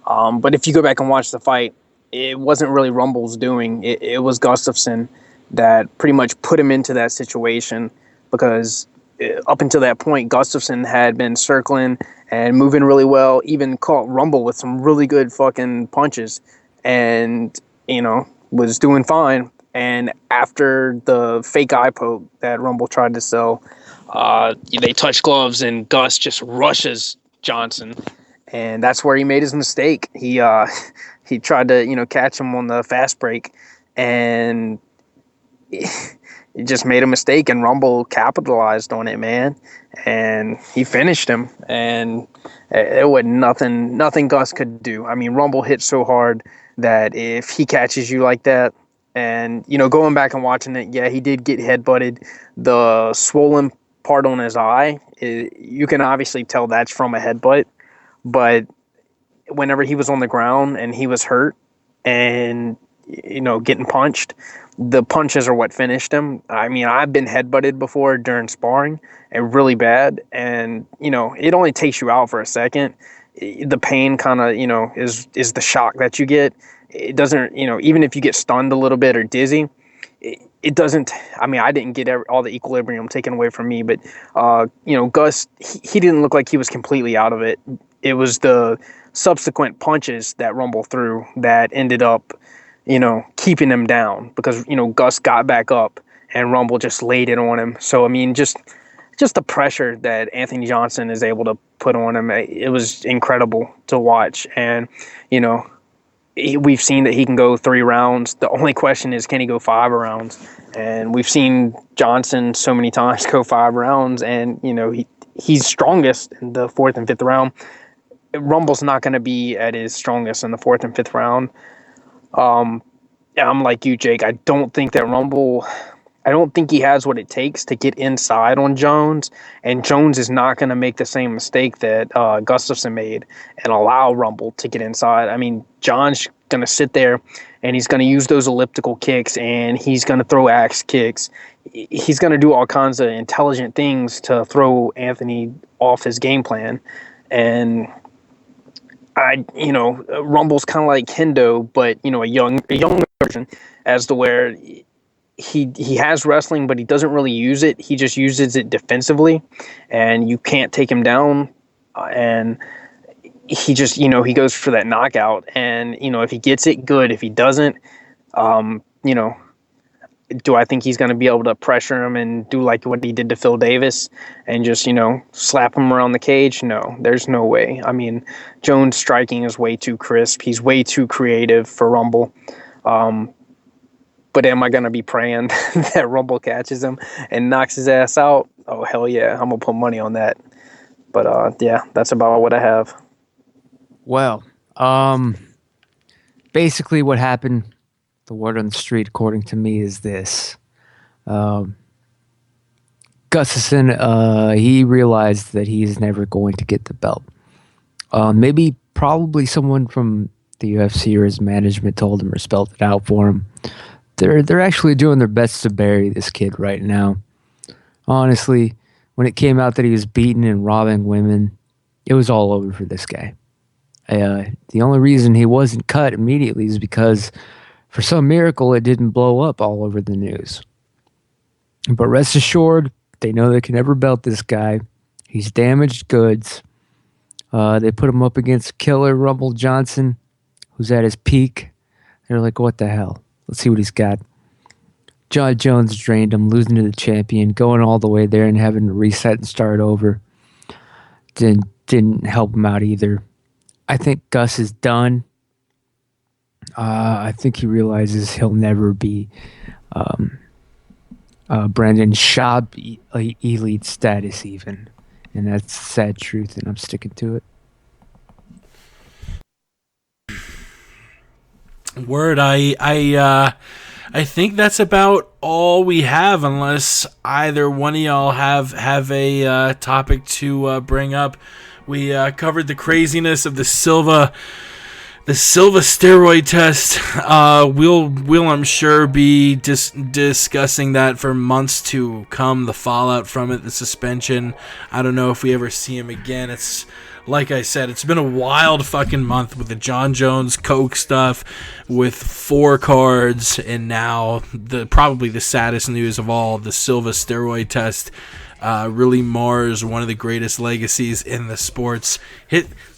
S4: But if you go back and watch the fight, it wasn't really Rumble's doing. It was Gustafsson that pretty much put him into that situation, because up until that point, Gustafsson had been circling and moving really well, even caught Rumble with some really good fucking punches, and was doing fine. And after the fake eye poke that Rumble tried to sell, they touch gloves and Gus just rushes Johnson, and that's where he made his mistake. He tried to catch him on the fast break, and he just made a mistake, and Rumble capitalized on it, man, and he finished him. And it was nothing Gus could do. I mean, Rumble hit so hard that if he catches you like that. And, going back and watching it, yeah, he did get headbutted. The swollen part on his eye, you can obviously tell that's from a headbutt. But whenever he was on the ground and he was hurt and, getting punched, the punches are what finished him. I mean, I've been headbutted before during sparring, and really bad. And, it only takes you out for a second. The pain kind of, is the shock that you get. It doesn't, even if you get stunned a little bit or dizzy, it doesn't. I mean, I didn't get all the equilibrium taken away from me, but, Gus, he didn't look like he was completely out of it. It was the subsequent punches that Rumble threw that ended up, keeping him down, because, Gus got back up and Rumble just laid it on him. So, I mean, just the pressure that Anthony Johnson is able to put on him, it was incredible to watch. And, we've seen that he can go 3 rounds. The only question is, can he go 5 rounds? And we've seen Johnson so many times go 5 rounds, and he's strongest in the 4th and 5th round. Rumble's not going to be at his strongest in the 4th and 5th round. I'm like you, Jake. I don't think he has what it takes to get inside on Jones, and Jones is not going to make the same mistake that Gustafsson made and allow Rumble to get inside. I mean, John's going to sit there, and he's going to use those elliptical kicks, and he's going to throw axe kicks. He's going to do all kinds of intelligent things to throw Anthony off his game plan. And Rumble's kind of like Hendo, but a young version, as to where he has wrestling, but he doesn't really use it. He just uses it defensively, and you can't take him down. And he just, he goes for that knockout. And, if he gets it, good. If he doesn't, do I think he's going to be able to pressure him and do like what he did to Phil Davis and just, slap him around the cage? No, there's no way. I mean, Jones' striking is way too crisp. He's way too creative for Rumble. But am I going to be praying that Rumble catches him and knocks his ass out? Oh, hell yeah. I'm going to put money on that. But, yeah, that's about what I have.
S3: Well, basically what happened, the word on the street, according to me, is this. Gustafsson, he realized that he's never going to get the belt. Maybe probably someone from the UFC or his management told him or spelled it out for him. They're actually doing their best to bury this kid right now. Honestly, when it came out that he was beating and robbing women, it was all over for this guy. The only reason he wasn't cut immediately is because for some miracle it didn't blow up all over the news. But rest assured, they know they can never belt this guy. He's damaged goods. They put him up against Killer Rumble Johnson, who's at his peak. They're like, what the hell? Let's see what he's got. John Jones drained him, losing to the champion, going all the way there and having to reset and start over. Didn't help him out either. I think Gus is done. I think he realizes he'll never be Brandon Schaub elite status even. And that's the sad truth, and I'm sticking to it.
S1: Word, I think that's about all we have, unless either one of y'all have a topic to bring up. We covered the craziness of the Silva steroid test. We'll I'm sure be discussing that for months to come. The fallout from it, the suspension. I don't know if we ever see him again. It's like I said, it's been a wild fucking month with the John Jones Coke stuff, with 4 cards, and now probably the saddest news of all, the Silva steroid test. Really mars one of the greatest legacies in the sports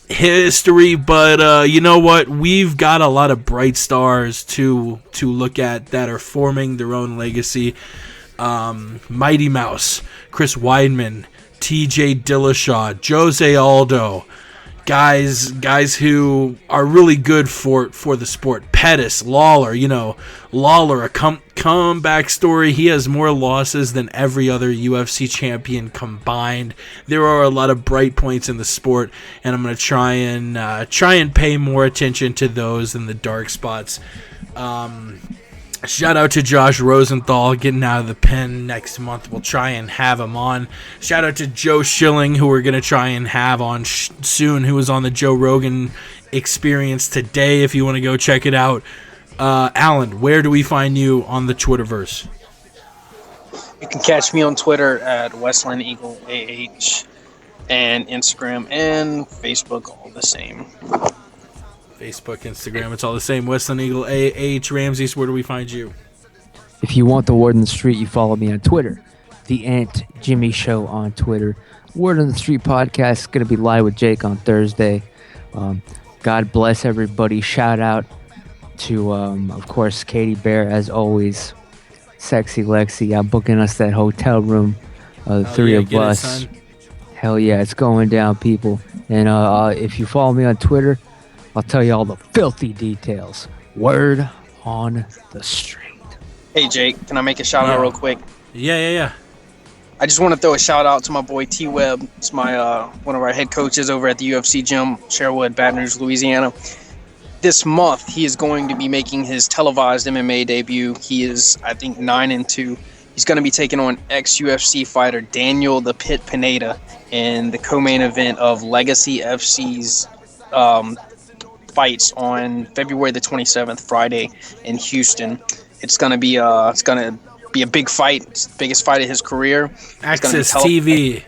S1: history. But you know what? We've got a lot of bright stars to look at that are forming their own legacy. Mighty Mouse, Chris Weidman, TJ Dillashaw, Jose Aldo, guys who are really good for the sport. Pettis, Lawler, Lawler, a comeback story. He has more losses than every other UFC champion combined. There are a lot of bright points in the sport, and I'm going to try and pay more attention to those than the dark spots. Shout out to Josh Rosenthal getting out of the pen next month. We'll try and have him on. Shout out to Joe Schilling, who we're going to try and have on soon, who was on the Joe Rogan Experience today, if you want to go check it out. Alan, where do we find you on the Twitterverse?
S4: You can catch me on Twitter at Westland Eagle AH, and Instagram and Facebook all the same.
S1: Facebook, Instagram, it's all the same. Westland Eagle AH. Ramses, where do we find you?
S3: If you want the word on the street, you follow me on Twitter. The Ant Jimmy Show on Twitter. Word on the Street podcast is going to be live with Jake on Thursday. God bless everybody. Shout out to, of course, Katie Bear, as always. Sexy Lexi. I'm booking us that hotel room. The three of us. Hell yeah, it's going down, people. And if you follow me on Twitter, I'll tell you all the filthy details. Word on the street.
S4: Hey, Jake, can I make a shout out real quick?
S1: Yeah.
S4: I just want to throw a shout out to my boy T-Web. It's my one of our head coaches over at the UFC gym, Sherwood, Baton Rouge, Louisiana. This month, he is going to be making his televised MMA debut. He is, I think, 9-2. He's going to be taking on ex-UFC fighter Daniel the Pit Pineda in the co-main event of Legacy FC's fights on February the 27th, Friday in Houston. It's gonna be a big fight. It's the biggest fight of his career.
S1: Access TV.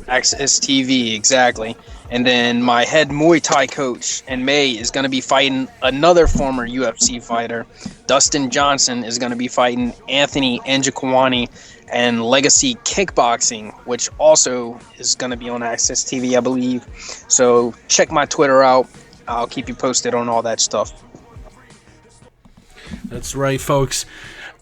S4: Access TV, exactly. And then my head Muay Thai coach in May is going to be fighting another former UFC fighter. Dustin Johnson is going to be fighting Anthony Njokwani and Legacy Kickboxing, which also is going to be on Access TV, I believe. So check my Twitter out. I'll keep you posted on all that stuff.
S1: That's right, folks.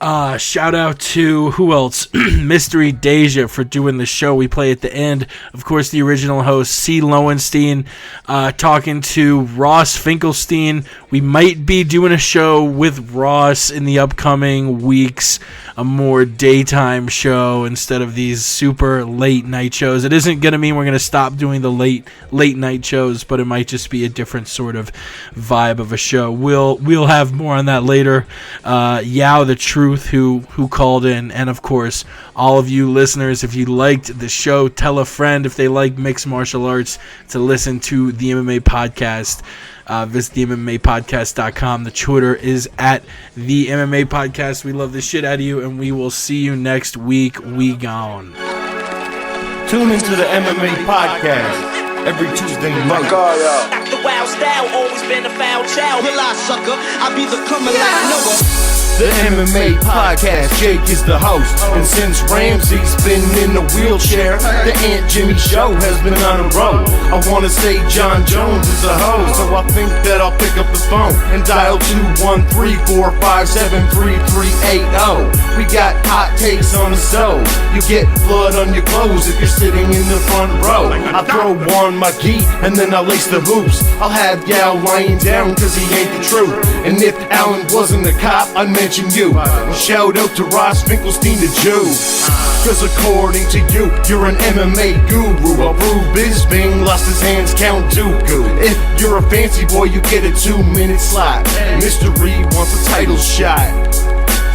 S1: Shout out to, who else? Mystery Deja for doing the show we play at the end. Of course, the original host, C. Lowenstein, talking to Ross Finkelstein. We might be doing a show with Ross in the upcoming weeks. more daytime show instead of these super late night shows. It isn't going to mean we're going to stop doing the late night shows, but it might just be a different sort of vibe of a show. We'll have more on that later. Yao the Truth, who called in, and of course all of you listeners, if you liked the show, tell a friend if they like mixed martial arts to listen to the MMA Podcast. Visit the MMApodcast.com. The Twitter is at the MMA Podcast. We love the shit out of you, and we will see you next week. We gone.
S6: Tune into the MMA Podcast every Tuesday night.
S7: Act the wild style, always been a foul child. Realize, sucker, I be the criminal nigga.
S6: The MMA Podcast, Jake is the host. And since Ramsey's been in a wheelchair, the Aunt Jimmy Show has been on a roll. I wanna say John Jones is a host, so I think that I'll pick up the phone and dial 213-457-3380. We got hot takes on the stove. You get blood on your clothes if you're sitting in the front row. I throw on my gi and then I lace the hoops. I'll have Yao lying down cause he ain't the truth. And if Alan wasn't a cop, I'd mention you. And shout out to Ross Finkelstein the Jew. Cause according to you, you're an MMA guru. I'll prove Bisbing lost his hands, Count Dooku. If you're a fancy boy, you get a 2-minute slot. Mystery wants a title shot.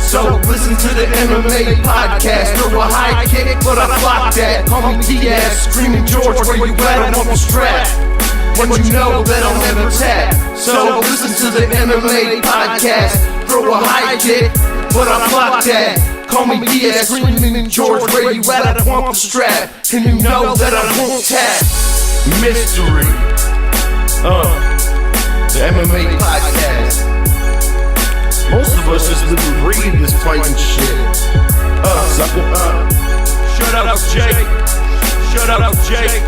S6: So listen to the MMA Podcast. Throw a high kick, but I block that. Call me Diaz, screaming George, where you at? I'm on the strap. But you know that I'll never tap. So listen to the MMA Podcast. Throw a high kick, but I block that. Call me Diaz, screaming George, where you at? I want the strap. And you know that I won't tap. Mystery. The MMA Podcast. Most of us just live and breathe this fighting shit. Sucker. Shut up, Jake. Shut up, Jake.